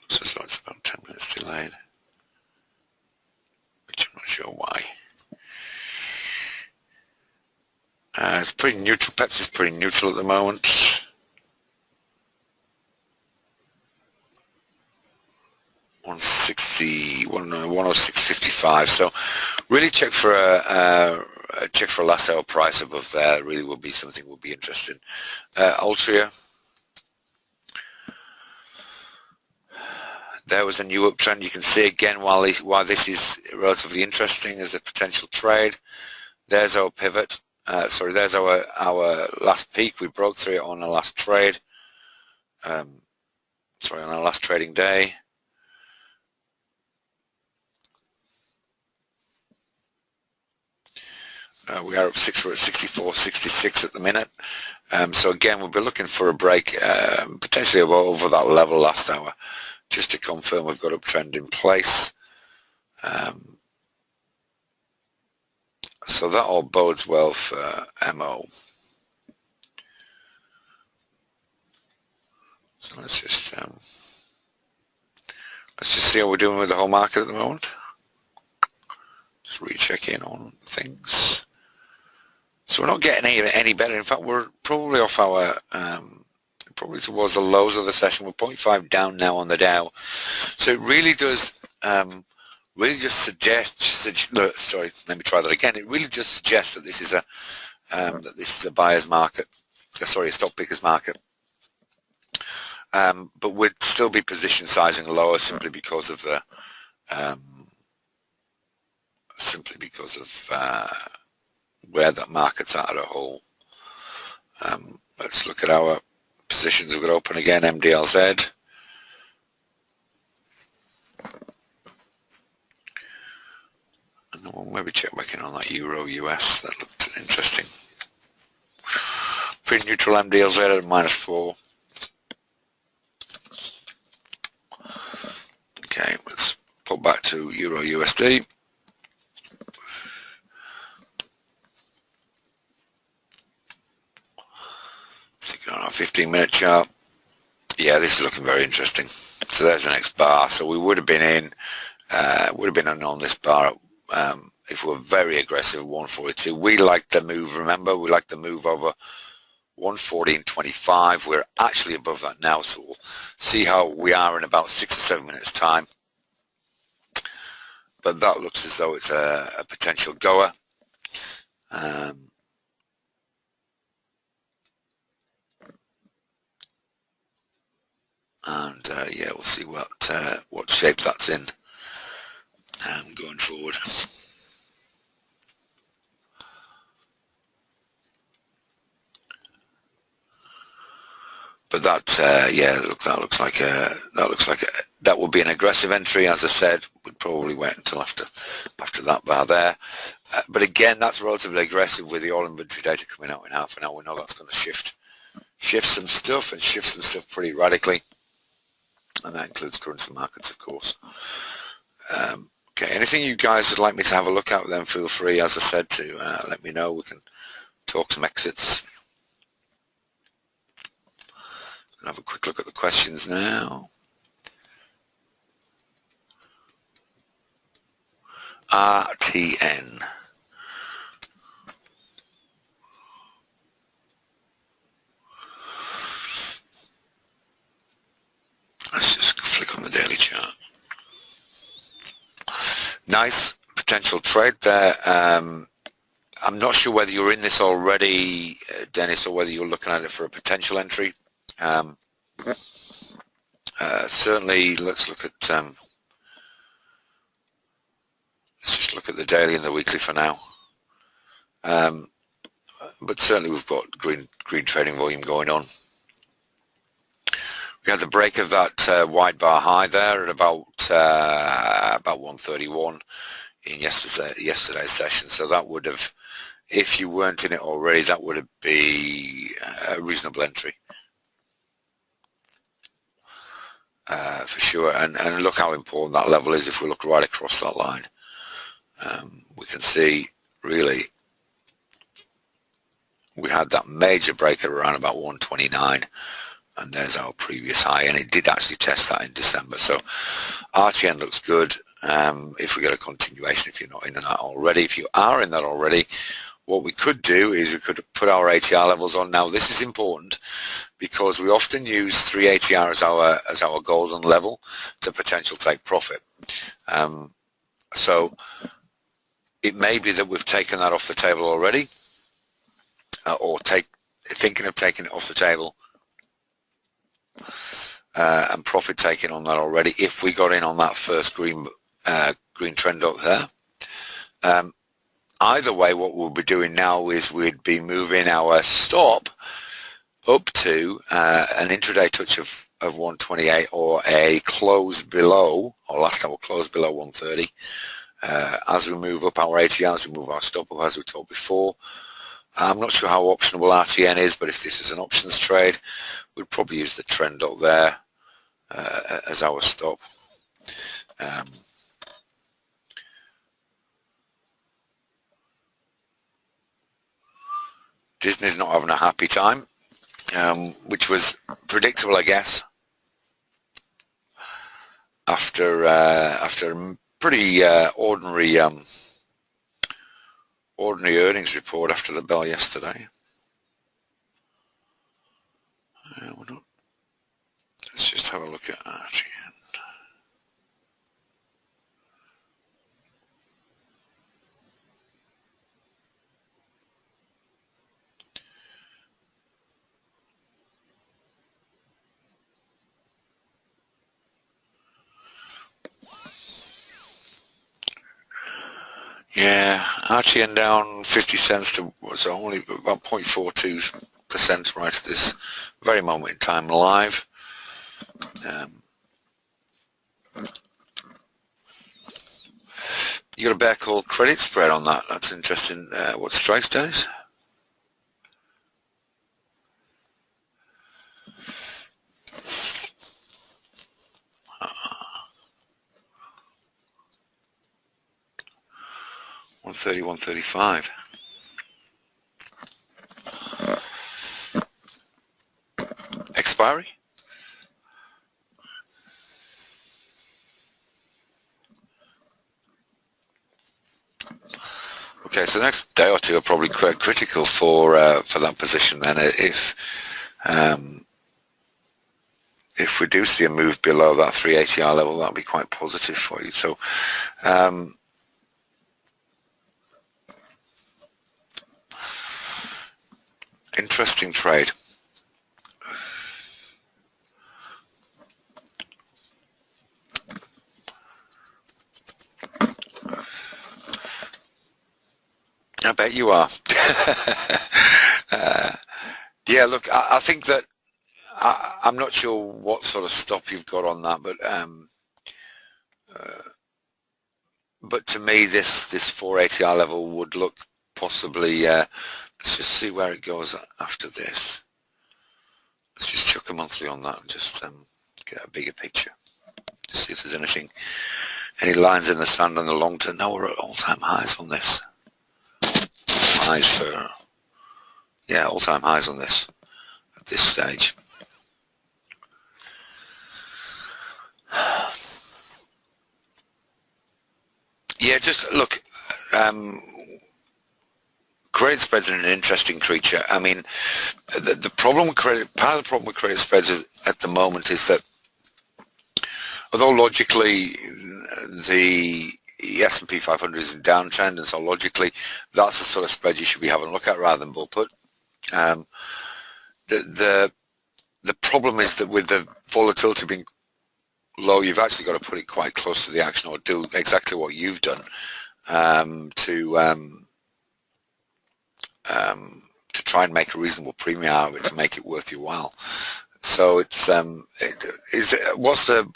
Looks as though it's about 10 minutes delayed, which I'm not sure why. It's pretty neutral. Pepsi's pretty neutral at the moment. 106.55. So really check for a last hour price above there. Really will be something we'll be interested in. Altria. There was a new uptrend. You can see again why this is relatively interesting as a potential trade. There's our pivot. There's our last peak. We broke through it on our last trade. On our last trading day. We are up 6. We're at 64.66 at the minute. So again, we'll be looking for a break, potentially over that level last hour, just to confirm we've got uptrend in place. So that all bodes well for MO. So let's just see how we're doing with the whole market at the moment. Just recheck in on things. So we're not getting any better. In fact, we're probably off our probably towards the lows of the session. We're 0.5 down now on the Dow. So it really does really just suggest. Sorry, let me try that again. It really just suggests that this is a buyer's market. Sorry, a stock picker's market. But we'd still be position sizing lower simply because of the where that market's at a whole. Let's look at our positions. We've got open again, MDLZ. And then we'll maybe check back in on that Euro US. That looked interesting. Pretty neutral MDLZ at -4. Okay, let's pull back to Euro USD. Sticking on our 15-minute chart. Yeah, this is looking very interesting. So there's the next bar. So we would have been in on this bar if we were very aggressive, 142. We like the move. Remember, we like the move over 114.25. We're actually above that now, so we'll see how we are in about 6 or 7 minutes time. But that looks as though it's a potential goer. Yeah, we'll see what shape that's in going forward. But that looks like that would be an aggressive entry. As I said, we'd probably wait until after that bar there. But again, that's relatively aggressive with the all inventory data coming out in half an hour. We know that's going to shift some stuff, and shift some stuff pretty radically, and that includes currency markets, of course. Okay, anything you guys would like me to have a look at, then feel free, as I said, to let me know. We can talk some exits. Have a quick look at the questions now. RTN. Let's just flick on the daily chart. Nice potential trade there. I'm not sure whether you're in this already, Dennis, or whether you're looking at it for a potential entry. Certainly, let's look at let's just look at the daily and the weekly for now. But certainly, we've got green trading volume going on. We had the break of that wide bar high there at about 131 in yesterday's session. So that would have, if you weren't in it already, that would have been a reasonable entry. For sure, and look how important that level is. If we look right across that line, we can see really we had that major break at around about 129, and there's our previous high, and it did actually test that in December. So RTN looks good. If we get a continuation, if you're not in that already. If you are in that already, what we could do is we could put our ATR levels on. Now this is important because we often use 3 ATR as our golden level to potential take profit. So it may be that we've taken that off the table already, or thinking of taking it off the table, and profit taking on that already if we got in on that first green trend up there. Either way, what we'll be doing now is we'd be moving our stop up to an intraday touch of 128, or a close below, or last hour close below 130. As we move up our ATR, as we move our stop up, as we talked before. I'm not sure how optionable RTN is, but if this is an options trade, we'd probably use the trend up there as our stop. Disney's not having a happy time, which was predictable, I guess, after a pretty ordinary earnings report after the bell yesterday. Let's just have a look at RTN. Yeah, RTN down 50 cents to what's only about 0.42% right at this very moment in time live. You got a bear call credit spread on that. That's interesting. What strikes, Dennis? $130, $135. Expiry? Okay, so the next day or two are probably quite critical for that position. Then, if we do see a move below that 3 ATR level, that'll be quite positive for you. So, interesting trade. I bet you are. Yeah, look, I think that I'm not sure what sort of stop you've got on that, but to me this 480 level would look possibly. Let's just see where it goes after this. Let's just chuck a monthly on that and just get a bigger picture to see if there's any lines in the sand on the long term. No, we're at all-time highs on this. All-time highs on this at this stage. Yeah, just look. Credit spreads are an interesting creature. I mean, the problem with credit, part of the problem with credit spreads at the moment is that although logically the S&P 500 is in downtrend, and so logically that's the sort of spread you should be having a look at rather than bull put. The problem is that with the volatility being low, you've actually got to put it quite close to the action or do exactly what you've done to try and make a reasonable premium out of it to make it worth your while. So it's what's the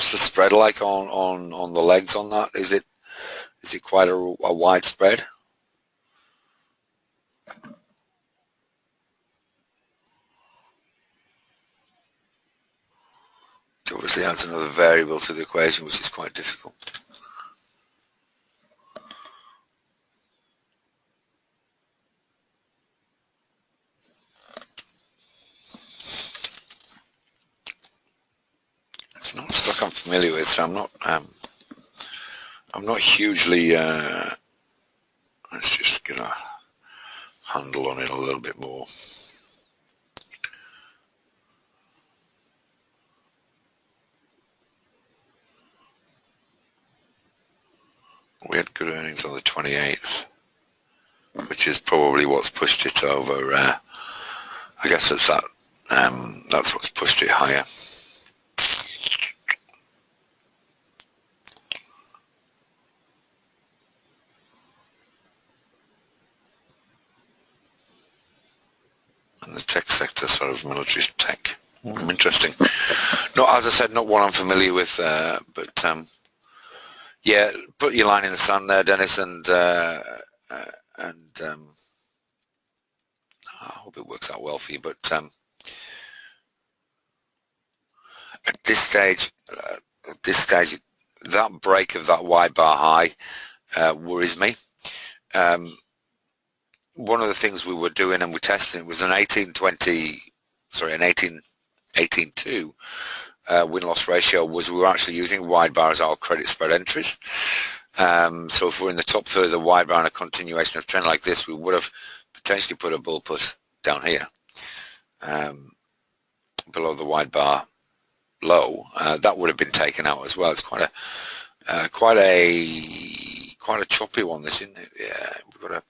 spread like on the legs on that? Is it quite a wide spread? It obviously adds another variable to the equation, which is quite difficult. It's not a stock I'm familiar with, so I'm not hugely. Let's just get a handle on it a little bit more. We had good earnings on the 28th, which is probably what's pushed it over. I guess it's that. That's what's pushed it higher. And the tech sector, sort of military tech. Interesting. Not, as I said, not one I'm familiar with, but yeah, put your line in the sand there, Dennis, and I hope it works out well for you. But at this stage, that break of that wide bar high worries me. One of the things we were doing and we're testing was an 18-2 win-loss ratio. Was we were actually using wide bar as our credit spread entries. So if we're in the top third of the wide bar and a continuation of trend like this, we would have potentially put a bull put down here below the wide bar low. That would have been taken out as well. It's quite a choppy one, this, isn't it? Yeah, we've got a.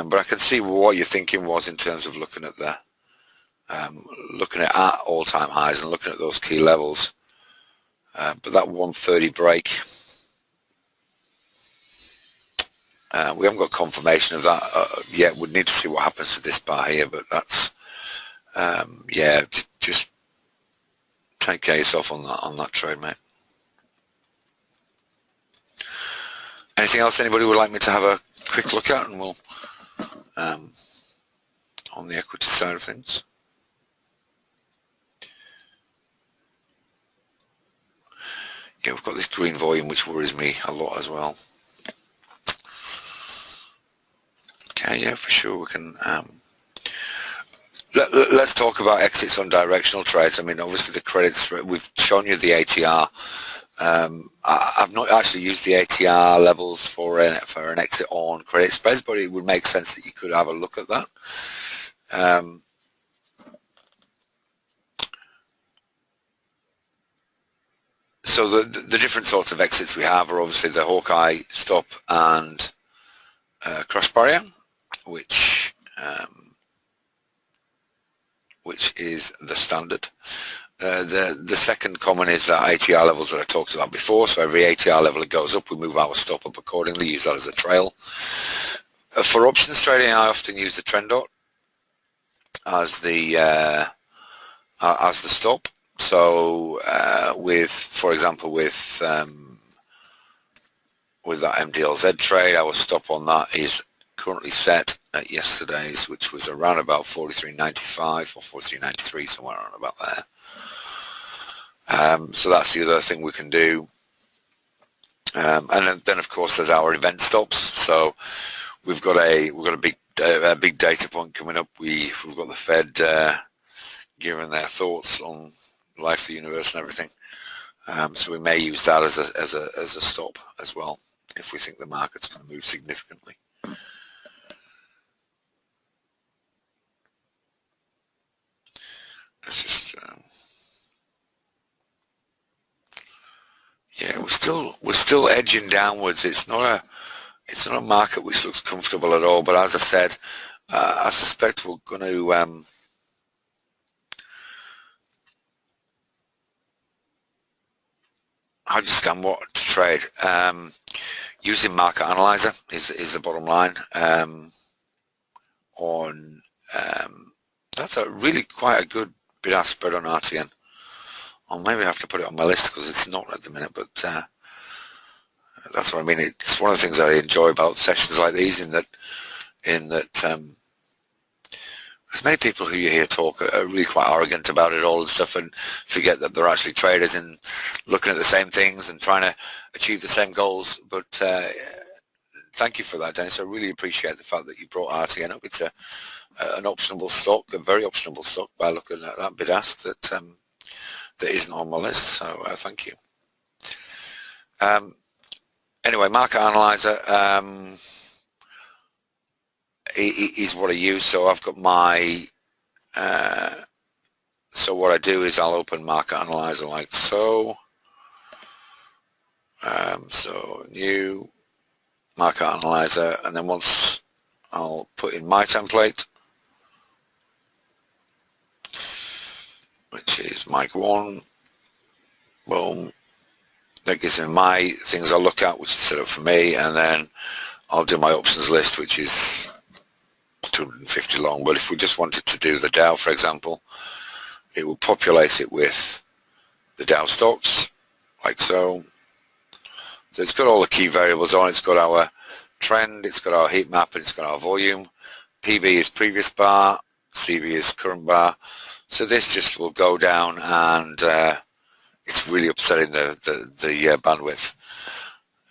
But I can see what your thinking was in terms of looking at the looking at all-time highs and looking at those key levels. But that 130 break, we haven't got confirmation of that yet. We'd need to see what happens to this bar here, but that's yeah, just take care of yourself on that trade, mate. Anything else anybody would like me to have a quick look at, and we'll on the equity side of things. Yeah, we've got this green volume which worries me a lot as well. Okay, yeah, for sure we can. Let's talk about exits on directional trades. I mean, obviously the credits, we've shown you the ATR. I've not actually used the ATR levels for an exit on credit spreads, but it would make sense that you could have a look at that. So the different sorts of exits we have are obviously the Hawkeye stop and crush barrier, which is the standard. The second common is that ATR levels that I talked about before. So every ATR level that goes up, we move our stop up accordingly, use that as a trail. For options trading, I often use the trend dot as the as the stop. So with, for example, with that MDLZ trade, our stop on that is currently set at yesterday's, which was around about 43.95 or 43.93, somewhere around about there. So that's the other thing we can do. And then of course there's our event stops. So we've got a big data point coming up. We've got the Fed giving their thoughts on life, the universe, and everything. So we may use that as a stop as well if we think the market's going to move significantly. Let's just yeah, we're still edging downwards. It's not a market which looks comfortable at all. But as I said, I suspect we're going to how do you scan what to trade? Using Market Analyzer is the bottom line. That's a really quite a good bid-ask spread on RTN. Or maybe I have to put it on my list because it's not at the minute, but that's what I mean. It's one of the things I enjoy about sessions like these, in that there's many people who you hear talk are really quite arrogant about it all and stuff, and forget that they're actually traders and looking at the same things and trying to achieve the same goals. But thank you for that, Dennis. I really appreciate the fact that you brought RTN up. It's an optionable stock, a very optionable stock, by looking at that bid-ask that isn't on my list. So thank you. Anyway, Market Analyzer is what I use. So I've got my so what I do is I'll open Market Analyzer like so. So new Market Analyzer, and then once I'll put in my template, which is mic 1, boom, that gives me my things I'll look at, which is set up for me, and then I'll do my options list, which is 250 long. But if we just wanted to do the Dow, for example, it will populate it with the Dow stocks, like so. So it's got all the key variables on. It's got our trend, it's got our heat map, and it's got our volume. PB is previous bar, CB is current bar. So this just will go down, and it's really upsetting the bandwidth.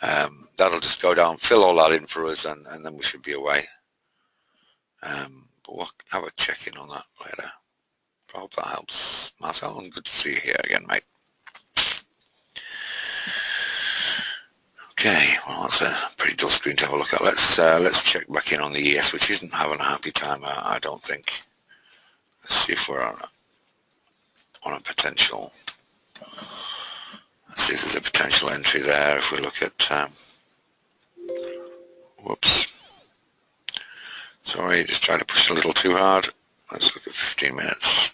That'll just go down, fill all that in for us, and then we should be away. But we'll have a check-in on that later. I hope that helps, Marcel. And good to see you here again, mate. Okay, well, that's a pretty dull screen to have a look at. Let's check back in on the ES, which isn't having a happy time, I don't think. Let's see if we're on a potential. Let's see if there's a potential entry there. If we look at, whoops, sorry, just tried to push a little too hard. Let's look at 15 minutes.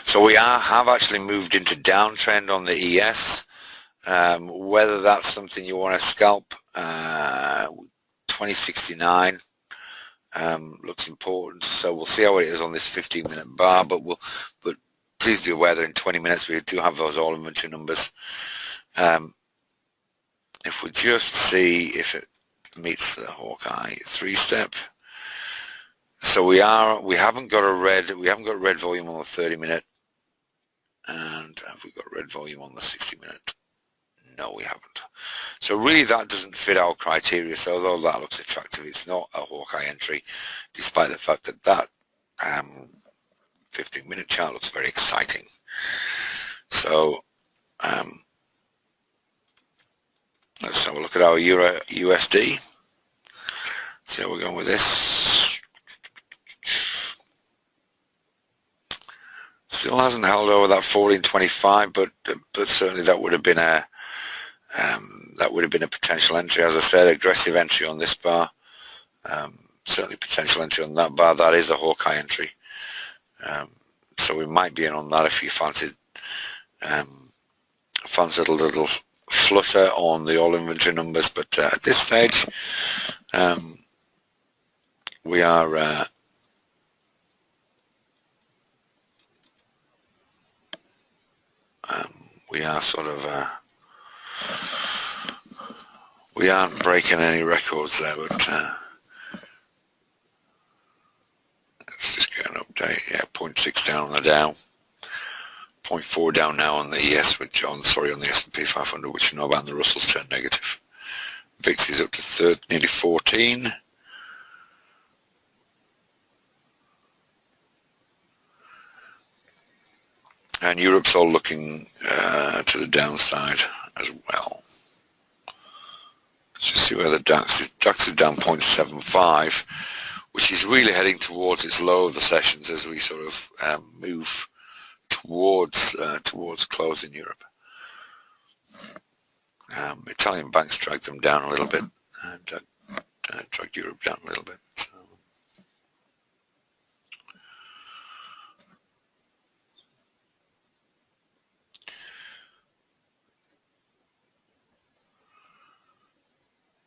So we have actually moved into downtrend on the ES. Whether that's something you want to scalp, 2069 looks important. So we'll see how it is on this 15-minute bar. But please be aware that in 20 minutes we do have those all inventory numbers. If we just see if it meets the Hawkeye 3-step. So we haven't got red volume on the 30-minute. And have we got red volume on the 60-minute? No, we haven't. So really that doesn't fit our criteria. So although that looks attractive, it's not a Hawkeye entry, despite the fact that that 15-minute chart looks very exciting. So let's have a look at our Euro USD. See how we're going with this. Still hasn't held over that 1425, but certainly that would have been a potential entry. As I said, aggressive entry on this bar. Certainly potential entry on that bar. That is a Hawkeye entry. So we might be in on that if you fancied a little flutter on the all inventory numbers. But at this stage, we are sort of we aren't breaking any records there, but let's just get an update. Yeah, 0.6 down on the Dow, 0.4 down now on the ES, on the S&P 500, which you know about, and the Russell's turned negative. VIX is up to nearly 14. And Europe's all looking to the downside as well. Let's just see where the DAX is. DAX is down 0.75, which is really heading towards its low of the sessions as we sort of move towards close in Europe. Italian banks dragged them down a little bit, and dragged Europe down a little bit. So.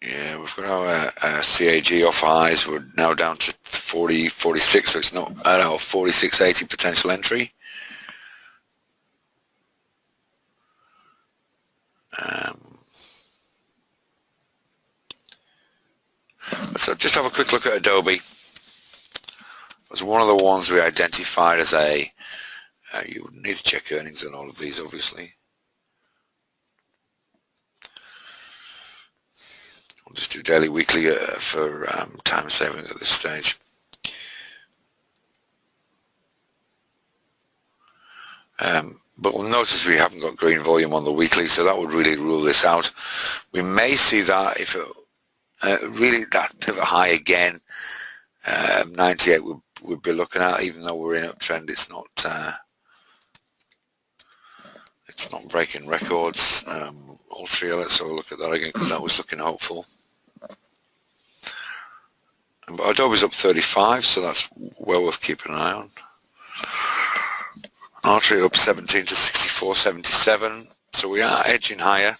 Yeah, we've got our CAG off highs. We're now down to 40.46, so it's not at our 46.80 potential entry. So just have a quick look at Adobe. It was one of the ones we identified as a, you would need to check earnings on all of these, obviously. We'll just do daily, weekly for time saving at this stage. But we'll notice we haven't got green volume on the weekly, so that would really rule this out. We may see that if it really that pivot high again, 98 we'd be looking at, even though we're in uptrend. It's not breaking records. Altria, let's have a look at that again, because that was looking hopeful. But Adobe's up 35, so that's well worth keeping an eye on. Altria up 17 to 64.77, so we are edging higher.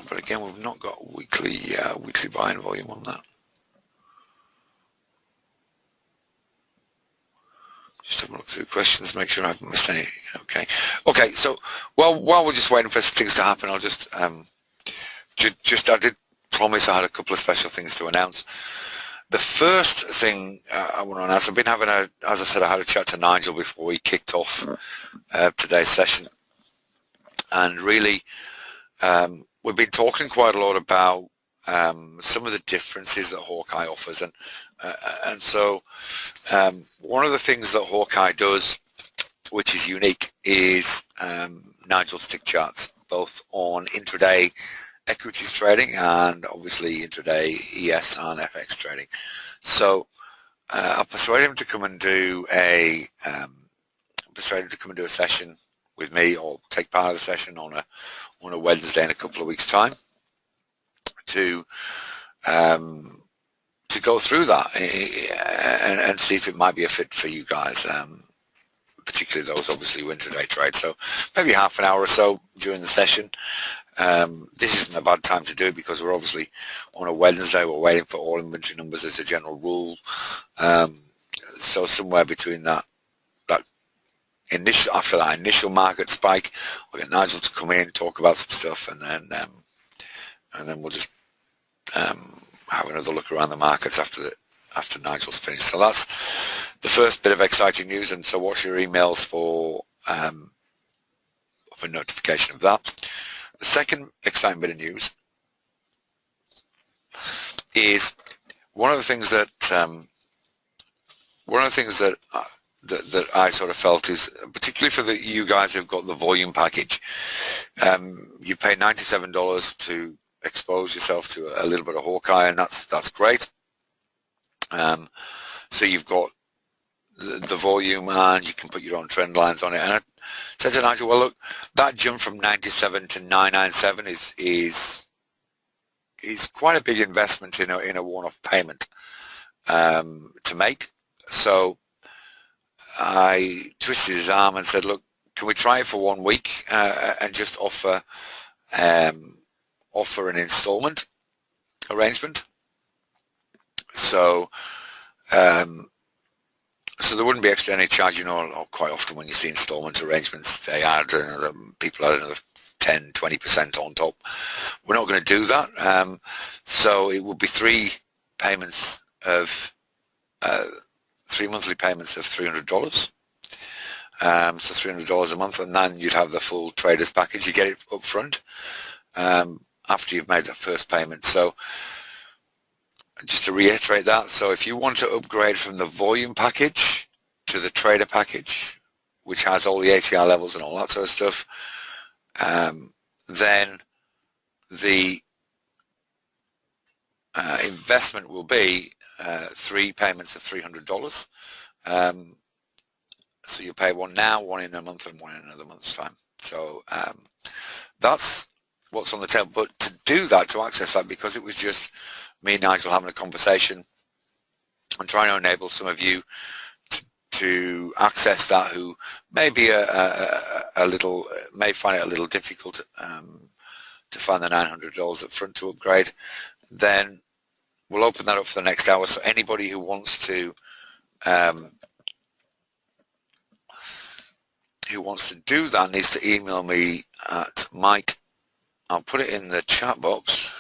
But again, we've not got weekly buying volume on that. Just have a look through questions, make sure I haven't missed any. Okay. So while we're just waiting for things to happen, I'll just I did promise I had a couple of special things to announce. The first thing I want to announce, I've been having as I said, I had a chat to Nigel before we kicked off today's session, and really we've been talking quite a lot about some of the differences that Hawkeye offers, and so one of the things that Hawkeye does, which is unique, is Nigel's tick charts, both on intraday equities trading and obviously intraday ES and FX trading. So I persuaded him to come and do a session with me, or take part of the session on a Wednesday in a couple of weeks' time to go through that and see if it might be a fit for you guys, particularly those obviously who intraday trade. So maybe half an hour or so during the session. This isn't a bad time to do it because we're obviously on a Wednesday. We're waiting for all inventory numbers as a general rule. So somewhere between after that initial market spike, we'll get Nigel to come in, talk about some stuff, and then we'll just have another look around the markets after Nigel's finished. So that's the first bit of exciting news, and so watch your emails for notification of that. The second exciting bit of news is one of the things that I sort of felt is, particularly for you guys who've got the volume package, you pay $97 to expose yourself to a little bit of Hawkeye, and that's great. So you've got the volume, and you can put your own trend lines on it. And I said to Nigel, well, look, that jump from 97 to 997 is quite a big investment in a one-off payment to make. So I twisted his arm and said, look, can we try it for 1 week and just offer an installment arrangement? So so there wouldn't be extra any charge, you know, or quite often when you see installment arrangements, they add people add another 10-20% on top. We're not going to do that. So it would be three monthly payments of $300. So $300 a month, and then you'd have the full traders package. You get it up front after you've made that first payment. So just to reiterate that, so if you want to upgrade from the volume package to the trader package, which has all the ATR levels and all that sort of stuff, then the investment will be 3 payments of $300. So you pay one now, one in a month, and one in another month's time. So that's what's on the table. But to do that, to access that, because it was just me and Nigel having a conversation, I'm trying to enable some of you to access that who may be may find it a little difficult to find the $900 up front to upgrade. Then we'll open that up for the next hour. So anybody who wants to do that needs to email me at Mike. I'll put it in the chat box.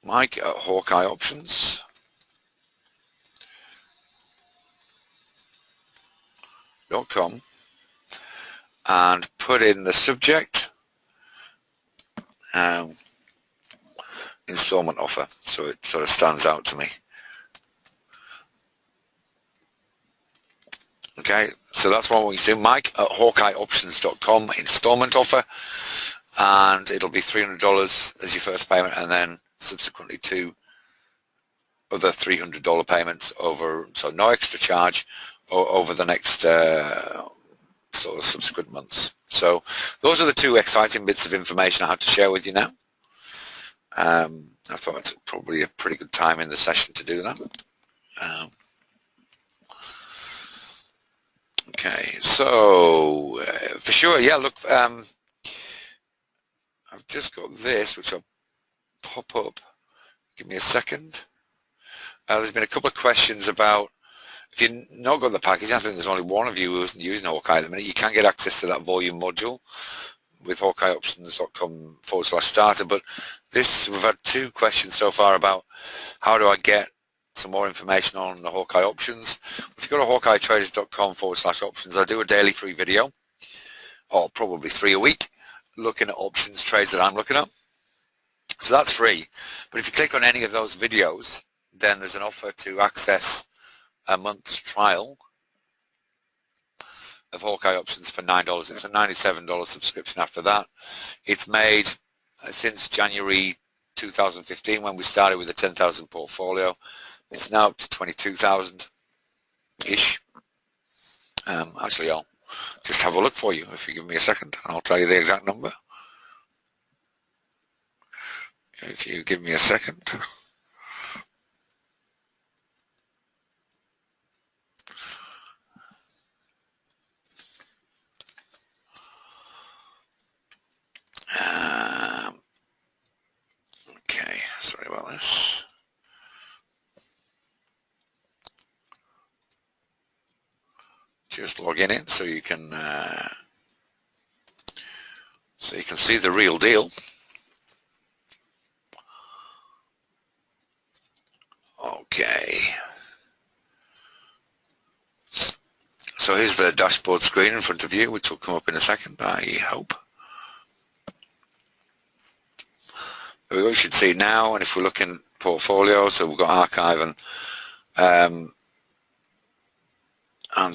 Mike at HawkeyeOptions.com and put in the subject installment offer, so it sort of stands out to me. Okay, so that's what we do. Mike at HawkeyeOptions.com, installment offer, and it'll be $300 as your first payment, and then subsequently 2 other $300 payments over, so no extra charge over the next sort of subsequent months. So those are the 2 exciting bits of information I had to share with you now. I thought it's probably a pretty good time in the session to do that. Okay, so for sure, yeah, look, I've just got this, which I'll pop up. Give me a second. There's been a couple of questions about, if you've not got the package, I think there's only one of you who isn't using Hawkeye at the minute, you can get access to that volume module with HawkeyeOptions.com/starter. But this, we've had 2 questions so far about how do I get some more information on the Hawkeye options. If you go to HawkeyeTraders.com/options, I do a daily free video, or probably 3 a week, looking at options trades that I'm looking at. So that's free. But if you click on any of those videos, then there's an offer to access a month's trial of Hawkeye options for $9. It's a $97 subscription after that. It's made since January 2015 when we started with a 10,000 portfolio. It's now up to 22,000-ish. Actually, I'll just have a look for you if you give me a second, and I'll tell you the exact number. If you give me a second. Okay, sorry about this. Just logging in so you can see the real deal. Okay. So here's the dashboard screen in front of you, which will come up in a second, I hope. We should see it now, and if we look in portfolio, so we've got archive and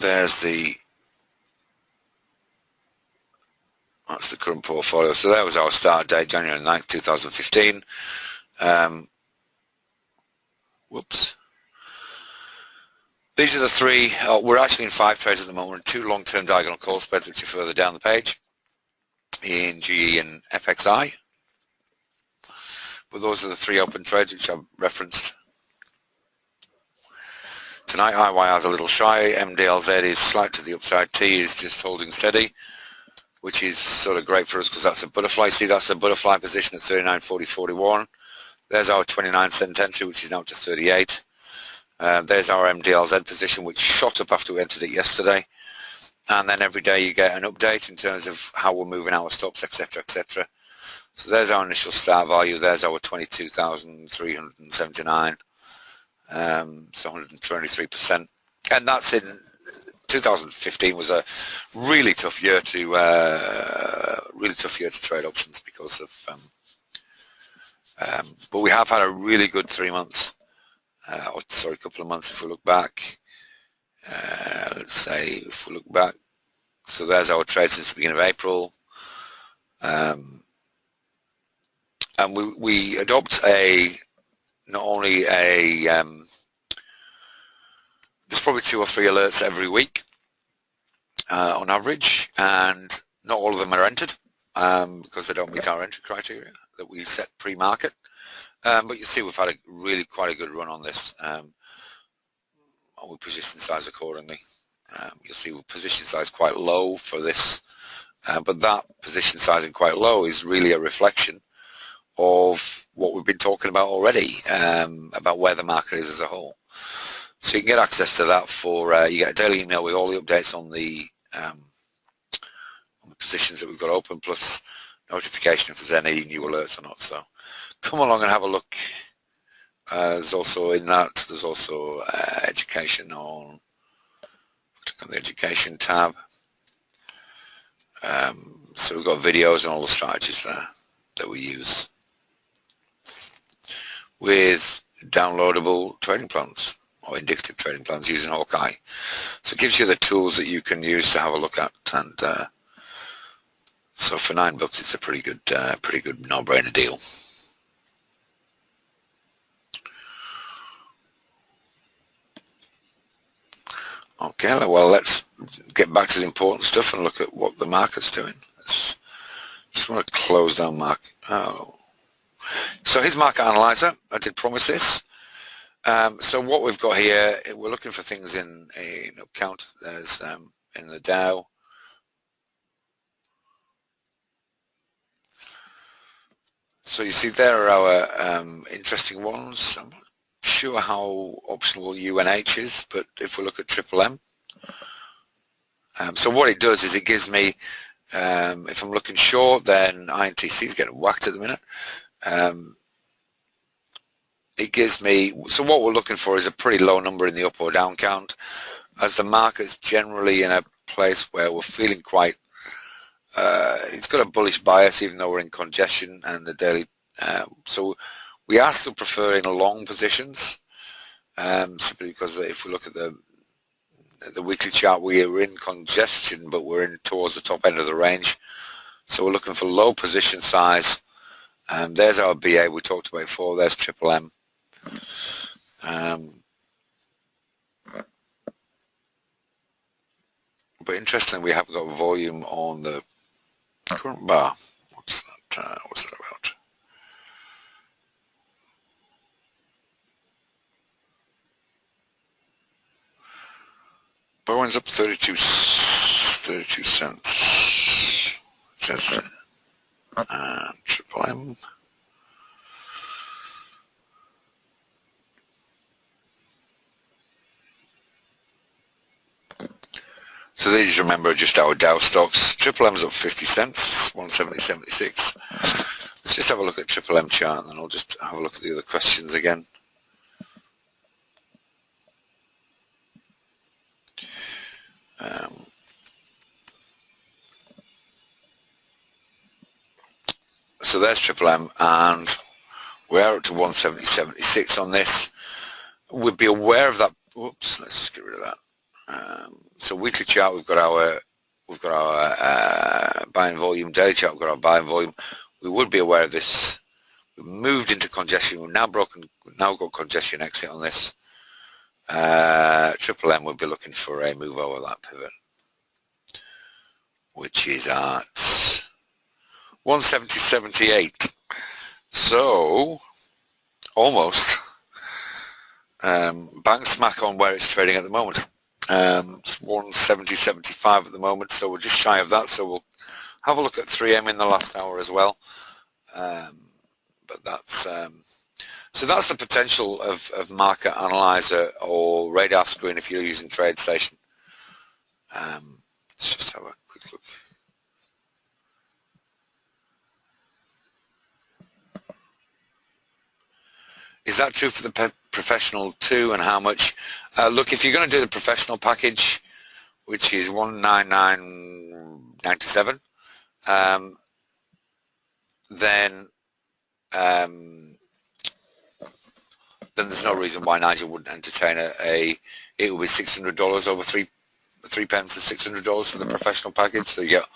there's that's the current portfolio. So that was our start date, January 9th, 2015. Whoops. These are the 3, we're actually in 5 trades at the moment, 2 long-term diagonal call spreads, which are further down the page, in GE and FXI. But those are the 3 open trades which I've referenced. Tonight IYR is a little shy, MDLZ is slight to the upside, T is just holding steady, which is sort of great for us because that's a butterfly. See, that's a butterfly position at 39.40.41. There's our 29-cent entry, which is now to 38. There's our MDLZ position, which shot up after we entered it yesterday. And then every day you get an update in terms of how we're moving our stops, etc., etc. So there's our initial start value. There's our 22,379. So 123%. And that's in 2015 was a really tough year to trade options because of but we have had a really good 3 months, couple of months if we look back. Let's say if we look back, so there's our trade since the beginning of April, and we adopt not only there's probably 2 or 3 alerts every week on average, and not all of them are entered because they don't meet our entry criteria that we set pre-market. But you see we've had quite a good run on this, and we position size accordingly. You'll see we position size quite low for this, but that position sizing quite low is really a reflection of what we've been talking about already, about where the market is as a whole. So you can get access to that you get a daily email with all the updates on the positions that we've got open, plus notification if there's any new alerts or not. So come along and have a look. There's also education on, click on the education tab. So we've got videos and all the strategies there that we use with downloadable trading plans or indicative trading plans using Hawkeye. So it gives you the tools that you can use to have a look at, and so for $9 it's a pretty good no-brainer deal. Okay, well, let's get back to the important stuff and look at what the market's doing. Just want to close down market. Oh. So here's Market Analyzer. I did promise this. So what we've got here, we're looking for things in a count. There's in the Dow. So you see there are our interesting ones. I'm not sure how optional UNH is, but if we look at Triple M, so what it does is it gives me, if I'm looking short, then INTC is getting whacked at the minute. It gives me, so what we're looking for is a pretty low number in the up or down count, as the market's generally in a place where we're feeling quite, it's got a bullish bias even though we're in congestion, and the daily, so we are still preferring long positions, simply because if we look at the weekly chart, we are in congestion, but we're in towards the top end of the range. So we're looking for low position size. There's our BA we talked about before. There's Triple M. But interestingly, we have got volume on the current bar. What's that about? Bowen's up 32 cents. That's it. And Triple M. So these, remember, are just our Dow stocks. Triple M's up 50 cents, 170.76. Let's just have a look at Triple M chart, and then I'll just have a look at the other questions again. So there's Triple M, and we're up to 170.76 on this. We'd be aware of that. Whoops, let's just get rid of that. So weekly chart, we've got our buying volume. Daily chart, we've got our buying volume. We would be aware of this. We've moved into congestion. We've now got congestion exit on this. Triple M would be looking for a move over that pivot, which is at 170.78. So almost bang smack on where it's trading at the moment. It's 170.75 at the moment, so we're just shy of that. So we'll have a look at 3M in the last hour as well. But that's so that's the potential of market analyzer or radar screen if you're using TradeStation. Let's just have a quick look. Is that true for the professional too, and how much? Look, if you're going to do the professional package, which is $199.97, then there's no reason why Nigel wouldn't entertain it will be $600 over three pence is $600 for the professional package. So you get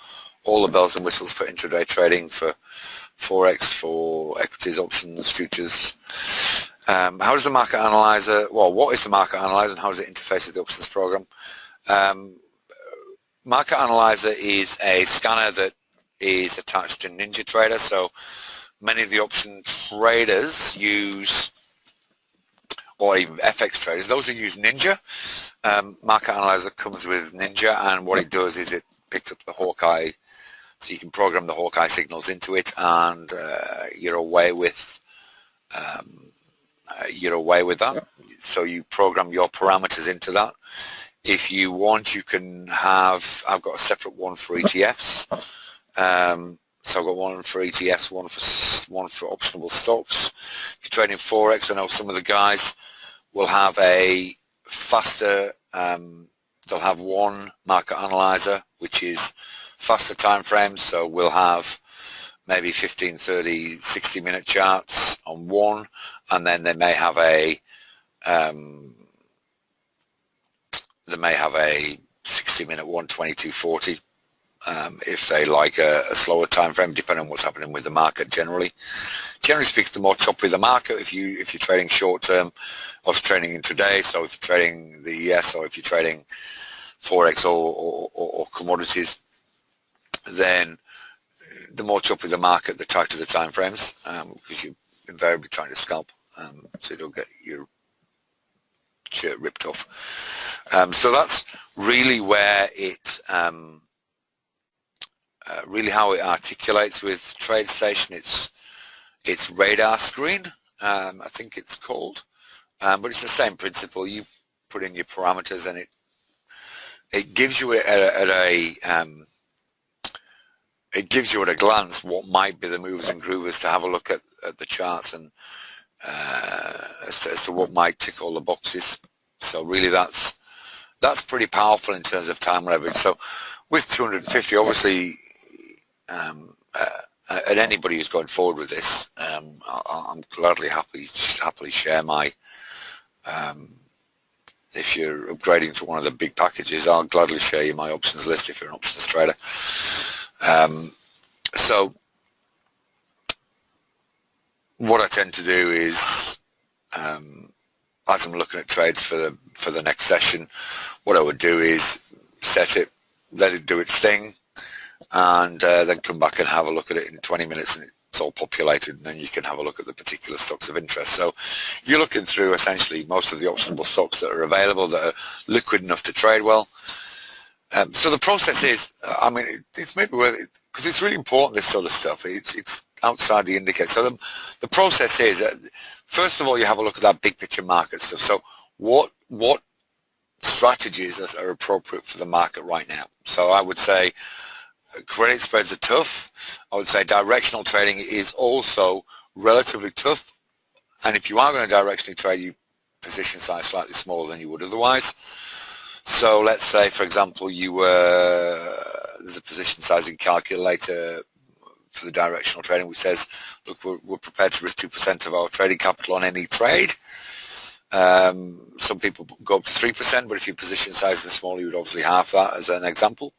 all the bells and whistles for intraday trading, for forex, for equities, options, futures. How does the market analyzer, well, what is the market analyzer and how does it interface with the options program? Market analyzer is a scanner that is attached to NinjaTrader. So many of the option traders use, or even FX traders, those who use Ninja. Market analyzer comes with Ninja, and what it does is it picks up the Hawkeye, so you can program the Hawkeye signals into it, and you're away with that. So you program your parameters into that. If you want, you can have, I've got a separate one for ETFs. So I've got one for ETFs, one for optionable stocks. If you're trading forex, I know some of the guys will have a faster, they'll have one market analyzer which is faster time frames, so we'll have maybe 15, 30, 60-minute charts on one, and then they may have a 60-minute one, 2240. If they like a slower time frame, depending on what's happening with the market generally. Generally speaking, the more choppy the market, if you're trading short term, or if you're trading intraday, so if you're trading the ES, or if you're trading forex or commodities, then the more choppy the market, the tighter the time frames, because you're invariably trying to scalp, so you don't get your shirt ripped off. So that's really where it really how it articulates with TradeStation. It's radar screen, I think it's called, but it's the same principle. You put in your parameters, and it gives you it gives you at a glance what might be the movers and groovers to have a look at the charts, and as to what might tick all the boxes. So really that's pretty powerful in terms of time leverage. So with 250, obviously, and anybody who's going forward with this, I'm gladly happily share my, if you're upgrading to one of the big packages, I'll gladly share you my options list if you're an options trader. So what I tend to do is, as I'm looking at trades for the next session, what I would do is set it, let it do its thing, and then come back and have a look at it in 20 minutes, and it's all populated, and then you can have a look at the particular stocks of interest. So you're looking through essentially most of the optionable stocks that are available that are liquid enough to trade well. So the process is, I mean, it's maybe worth it, because it's really important, this sort of stuff. It's outside the indicator. So the process is, first of all, you have a look at that big picture market stuff. So what strategies are appropriate for the market right now? So I would say credit spreads are tough. I would say directional trading is also relatively tough. And if you are going to directionally trade, you position size slightly smaller than you would otherwise. So let's say, for example, there's a position sizing calculator for the directional trading which says, look, we're prepared to risk 2% of our trading capital on any trade. Some people go up to 3%, but if your position size is small, you would obviously halve that as an example.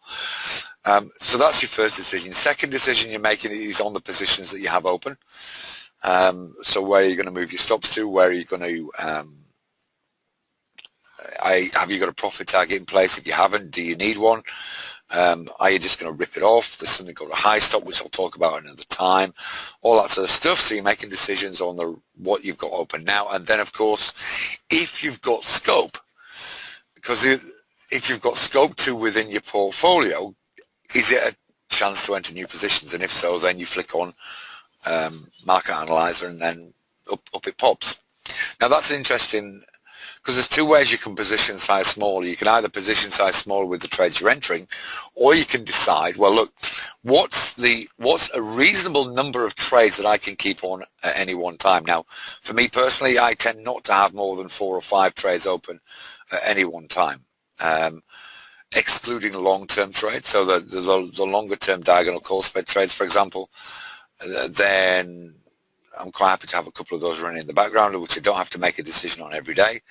So that's your first decision. Second decision you're making is on the positions that you have open. So where are you going to move your stops to? Where are you going to have you got a profit target in place? If you haven't, do you need one? Are you just going to rip it off? There's something called a high stop, which I'll talk about another time. All that sort of stuff. So you're making decisions on what you've got open now. And then, of course, if you've got scope, because if you've got scope to within your portfolio, is it a chance to enter new positions? And if so, then you flick on Market Analyzer and then up it pops. Now that's interesting, because there's two ways you can position size small. You can either position size small with the trades you're entering, or you can decide, well, look, what's a reasonable number of trades that I can keep on at any one time. Now, for me personally, I tend not to have more than 4 or 5 trades open at any one time, excluding long-term trades. So the longer-term diagonal call spread trades, for example, then I'm quite happy to have a couple of those running in the background, which I don't have to make a decision on every day.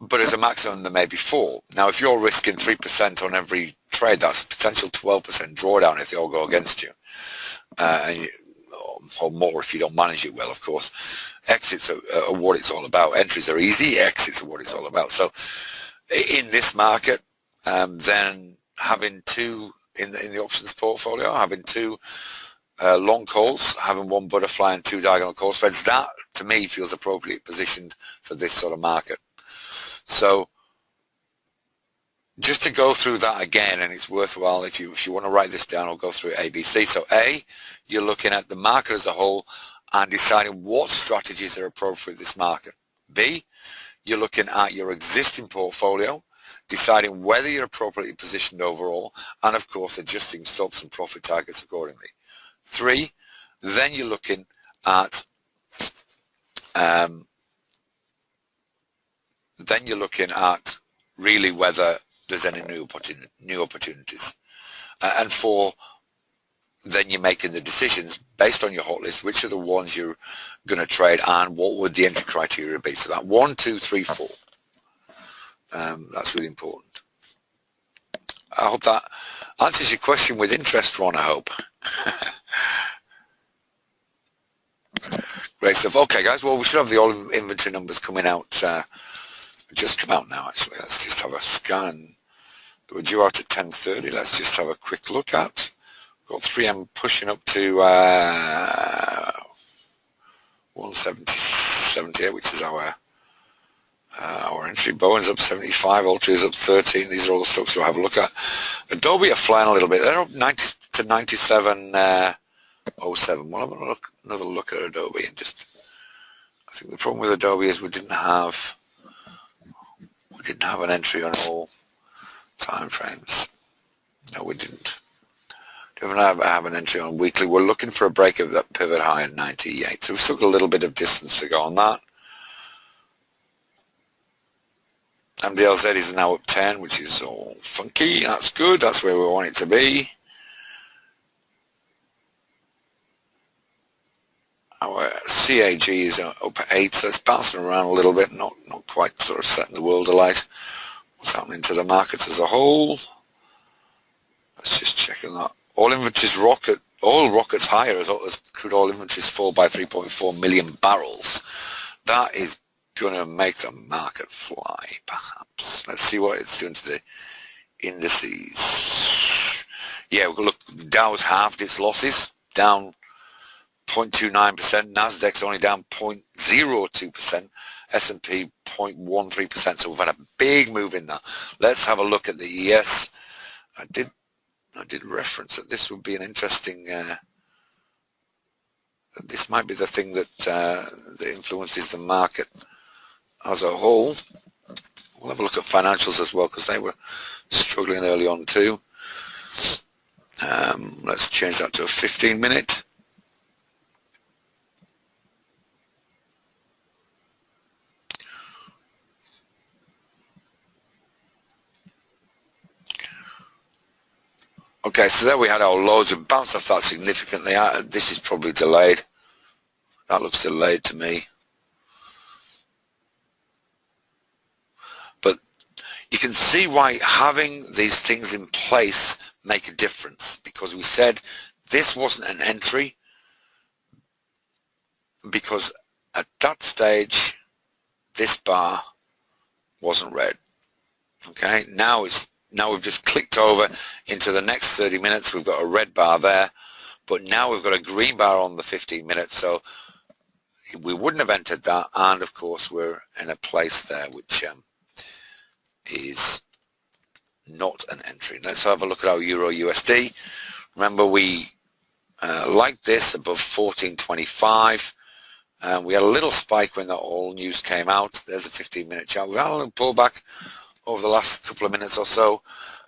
But as a maximum, there may be 4. Now, if you're risking 3% on every trade, that's a potential 12% drawdown if they all go against you, or more if you don't manage it well, of course. Exits are what it's all about. Entries are easy. Exits are what it's all about. So in this market, then having 2 in the options portfolio, having 2 long calls, having 1 butterfly and 2 diagonal call spreads, that to me feels appropriately positioned for this sort of market. So just to go through that again, and it's worthwhile if you want to write this down, I'll go through ABC. So A, you're looking at the market as a whole and deciding what strategies are appropriate for this market. B, you're looking at your existing portfolio, deciding whether you're appropriately positioned overall, and of course adjusting stops and profit targets accordingly. 3, then you're looking at really whether there's any new opportunities. And 4, then you're making the decisions based on your hot list, which are the ones you're going to trade and what would the entry criteria be. So that 1, 2, 3, 4. That's really important. I hope that answers your question with interest, Ron, I hope. Great stuff. Okay, guys, well, we should have the all inventory numbers coming out, just come out now, actually. Let's just have a scan. They were due out at 10:30. Let's just have a quick look at. We've got 3M pushing up to 170.78, which is our entry. Bowen's up 75, Ultra is up 13. These are all the stocks we'll have a look at. Adobe are flying a little bit. They're up 90 to 97.07. We'll have another look at Adobe and just. I think the problem with Adobe is we didn't have an entry on all time frames. No, we didn't. Don't have an entry on weekly. We're looking for a break of that pivot high in 98. So we've still got a little bit of distance to go on that. MDLZ is now up 10, which is all funky. That's good. That's where we want it to be. Our CAG is up 8, so it's bouncing around a little bit, not quite sort of setting the world alight. What's happening to the markets as a whole? Let's just check on that. All inventories rockets higher as crude oil inventories fall by 3.4 million barrels. That is going to make the market fly, perhaps. Let's see what it's doing to the indices. Yeah, look, Dow's halved its losses, down 0.29%, Nasdaq's only down 0.02%, S&P 0.13%, so we've had a big move in that. Let's have a look at the ES. I did reference that this would be an interesting, this might be the thing that influences the market as a whole. We'll have a look at financials as well, because they were struggling early on too. Let's change that to a 15-minute. Okay, so there we had our lows. We bounced off that significantly. This is probably delayed. That looks delayed to me. But you can see why having these things in place make a difference, because we said this wasn't an entry, because at that stage, this bar wasn't red. Okay, now we've just clicked over into the next 30 minutes. We've got a red bar there, but now we've got a green bar on the 15 minutes, so we wouldn't have entered that, and of course we're in a place there which is not an entry. Let's have a look at our Euro USD. Remember, we liked this above 14.25. We had a little spike when that all news came out. There's a 15-minute chart. We've had a little pullback over the last couple of minutes or so,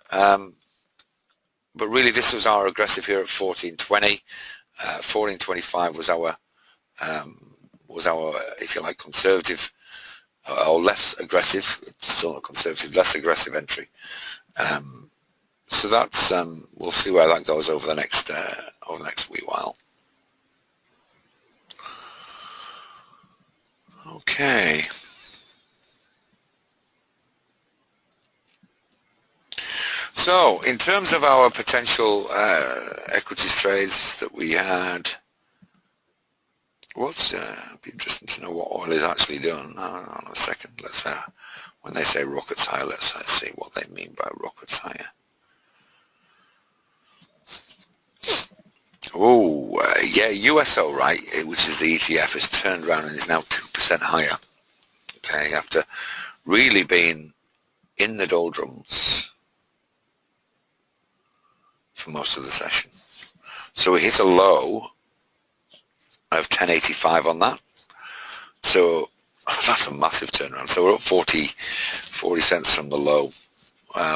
but really this was our aggressive here at 14.20. 14.25 was our, if you like, conservative or less aggressive. It's still not conservative, less aggressive entry. So that's we'll see where that goes over the next wee while. Okay. So in terms of our potential equities trades that we had, it'd be interesting to know what oil is actually doing. Hold on a second. Let's when they say rockets higher, let's see what they mean by rockets higher. Oh, yeah, USO, right, which is the ETF, has turned around and is now 2% higher. Okay, after really being in the doldrums for most of the session. So we hit a low of 10.85 on that. So that's a massive turnaround. So we're up 40 cents from the low,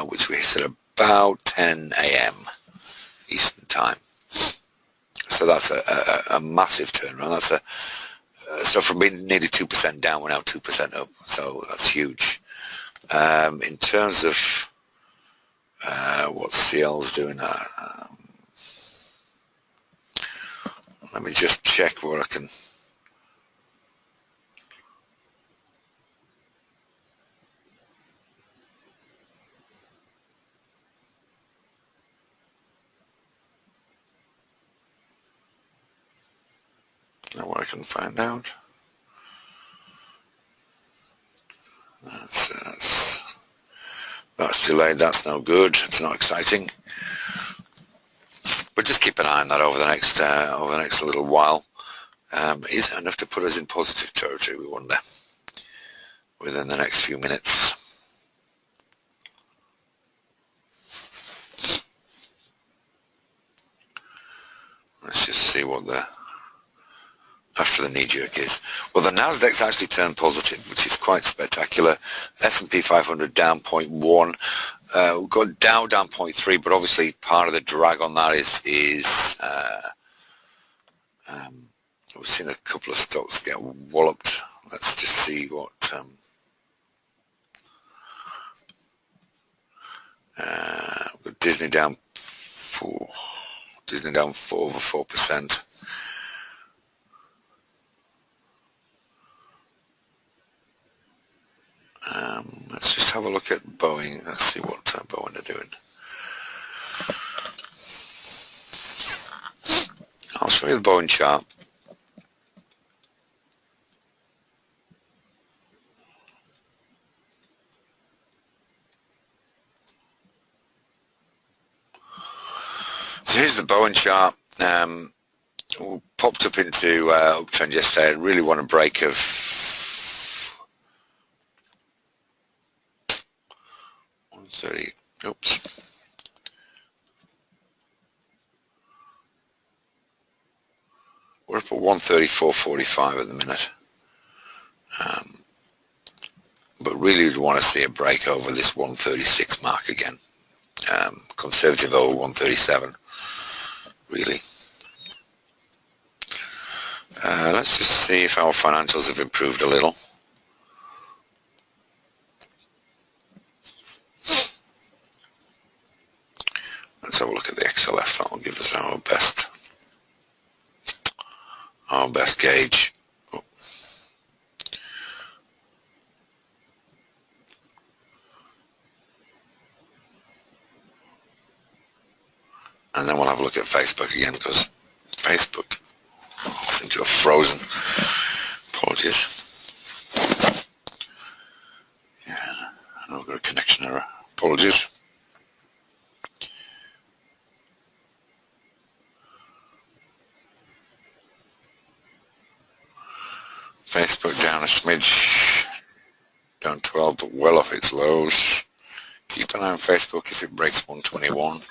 which we hit at about 10 a.m. Eastern time. So that's a massive turnaround. That's so from being nearly 2% down, we're now 2% up. So that's huge. In terms of what CL's doing, let me just check where I can. Now what I can find out. That's delayed. That's no good. It's not exciting. But just keep an eye on that over the next little while. Is it enough to put us in positive territory, we wonder, within the next few minutes? Let's just see what after the knee-jerk is. Well, the Nasdaq's actually turned positive, which is quite spectacular. S&P 500 down 0.1. We've got Dow down 0.3, but obviously part of the drag on that is we've seen a couple of stocks get walloped. Let's just see what we've got Disney down over 4%. Let's just have a look at Boeing. Let's see what Boeing are doing. I'll show you the Boeing chart. So here's the Boeing chart. We popped up into uptrend yesterday. I really want a break of 130. Oops. We're up at 134.45 at the minute. But really we want to see a break over this 136 mark again. Conservative over 137, really. Let's just see if our financials have improved a little. Let's have a look at the XLF. That will give us our best gauge. Oh. And then we'll have a look at Facebook again, because Facebook seems to have frozen. Apologies. Yeah. Apologies. Facebook down a smidge, down 12, but well off its lows. Keep an eye on Facebook if it breaks 121.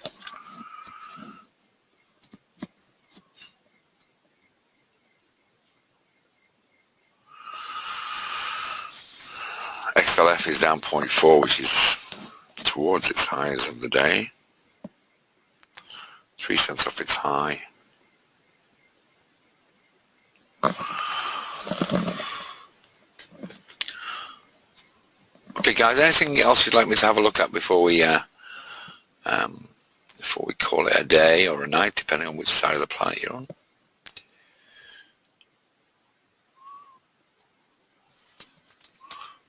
XLF is down 0.4, which is towards its highs of the day. 3 cents off its high. Okay, guys, anything else you'd like me to have a look at before we call it a day or a night, depending on which side of the planet you're on?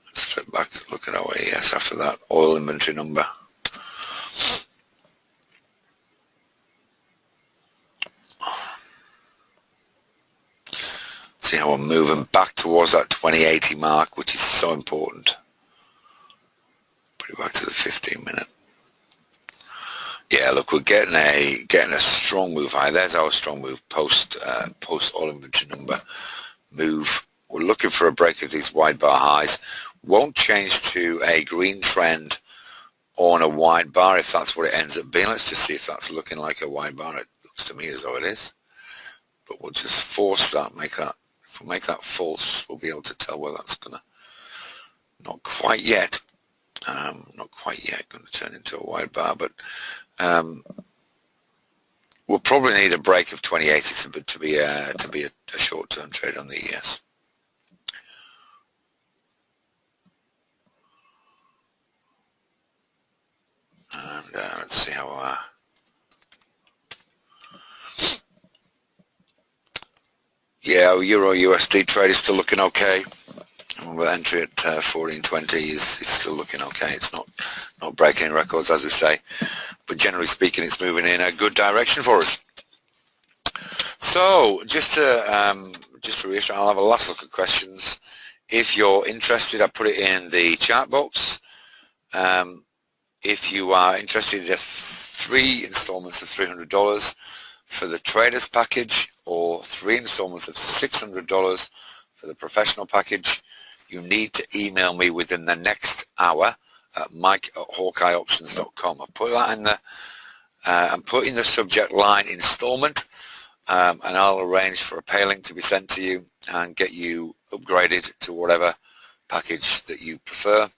Let's flip back, look at our AES after that. Oil inventory number. See how we're moving back towards that 2080 mark, which is so important. Put it back to the 15-minute. Yeah, look, we're getting a strong move high. There's our strong move post oil inventory number move. We're looking for a break of these wide bar highs. Won't change to a green trend on a wide bar if that's what it ends up being. Let's just see if that's looking like a wide bar. It looks to me as though it is. But we'll just force that, make that. If we make that false, we'll be able to tell whether that's gonna. Not quite yet. Not quite yet going to turn into a wide bar, but we'll probably need a break of 2080 to be a short-term trade on the ES. And let's see how yeah, our Euro USD trade is still looking okay. With entry at 14.20 is still looking okay. It's not breaking any records, as we say, but generally speaking, it's moving in a good direction for us. So just to reiterate, I'll have a last look at questions. If you're interested, I put it in the chat box. If you are interested in 3 installments of $300 for the traders package or 3 installments of $600 for the professional package, you need to email me within the next hour at mike@hawkeyeoptions.com. I'll put that in the I'm putting the subject line installment, and I'll arrange for a pay link to be sent to you and get you upgraded to whatever package that you prefer.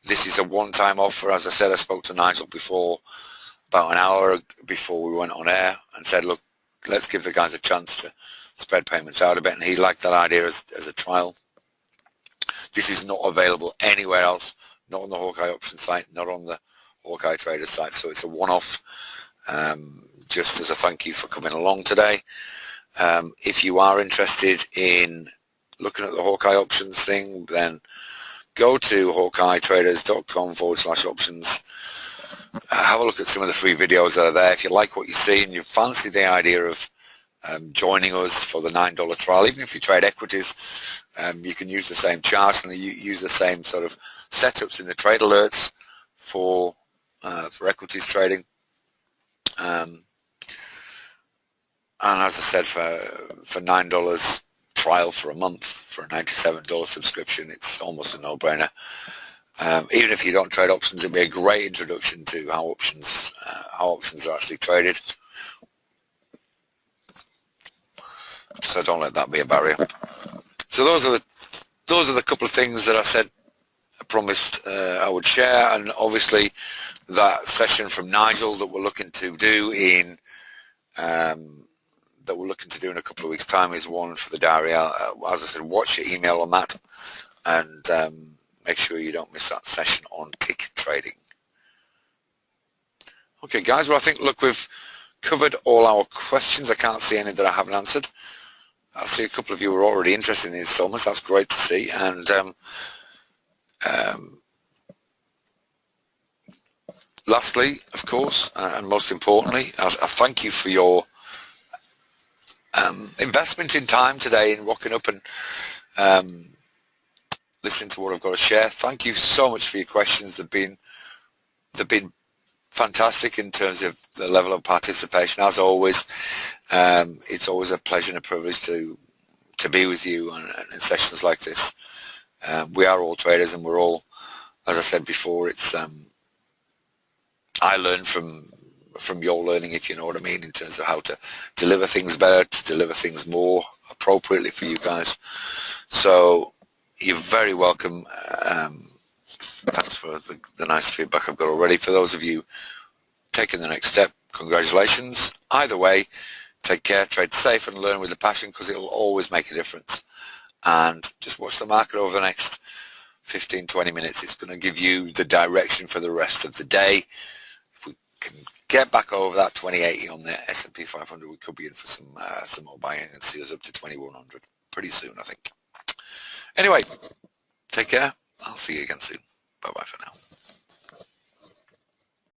This is a one-time offer. As I said, I spoke to Nigel before, about an hour before we went on air, and said, look, let's give the guys a chance to spread payments out a bit, and he liked that idea as a trial. This is not available anywhere else, not on the Hawkeye Options site, not on the Hawkeye Traders site, so it's a one-off, just as a thank you for coming along today. If you are interested in looking at the Hawkeye Options thing, then go to hawkeyetraders.com/options. Have a look at some of the free videos that are there. If you like what you see and you fancy the idea of joining us for the $9 trial, even if you trade equities, you can use the same charts and you use the same sort of setups in the trade alerts for equities trading. And as I said, for $9 trial for a month for a $97 subscription, it's almost a no-brainer. Even if you don't trade options, it'd be a great introduction to how options are actually traded. So don't let that be a barrier. So those are the couple of things that I said I promised I would share, and obviously that session from Nigel that we're looking to do in a couple of weeks' time is one for the diary. As I said, watch your email on that, and make sure you don't miss that session on tick trading. Okay, guys. Well, I think we've covered all our questions. I can't see any that I haven't answered. I see a couple of you are already interested in the installments. That's great to see. And lastly, of course, and most importantly, I thank you for your investment in time today in rocking up and listening to what I've got to share. Thank you so much for your questions. They've been they've been fantastic in terms of the level of participation. As always, it's always a pleasure and a privilege to be with you in sessions like this. We are all traders, and we're all, as I said before, it's I learn from your learning, if you know what I mean, in terms of how to deliver things better, to deliver things more appropriately for you guys. So you're very welcome. Thanks for the nice feedback I've got already. For those of you taking the next step, congratulations. Either way, take care, trade safe, and learn with a passion, because it'll always make a difference. And just watch the market over the next 15-20 minutes. It's going to give you the direction for the rest of the day. If we can get back over that 2080 on the S&P 500, we could be in for some more buying and see us up to 2100 pretty soon, I think. Anyway, take care. I'll see you again soon. Bye-bye for now.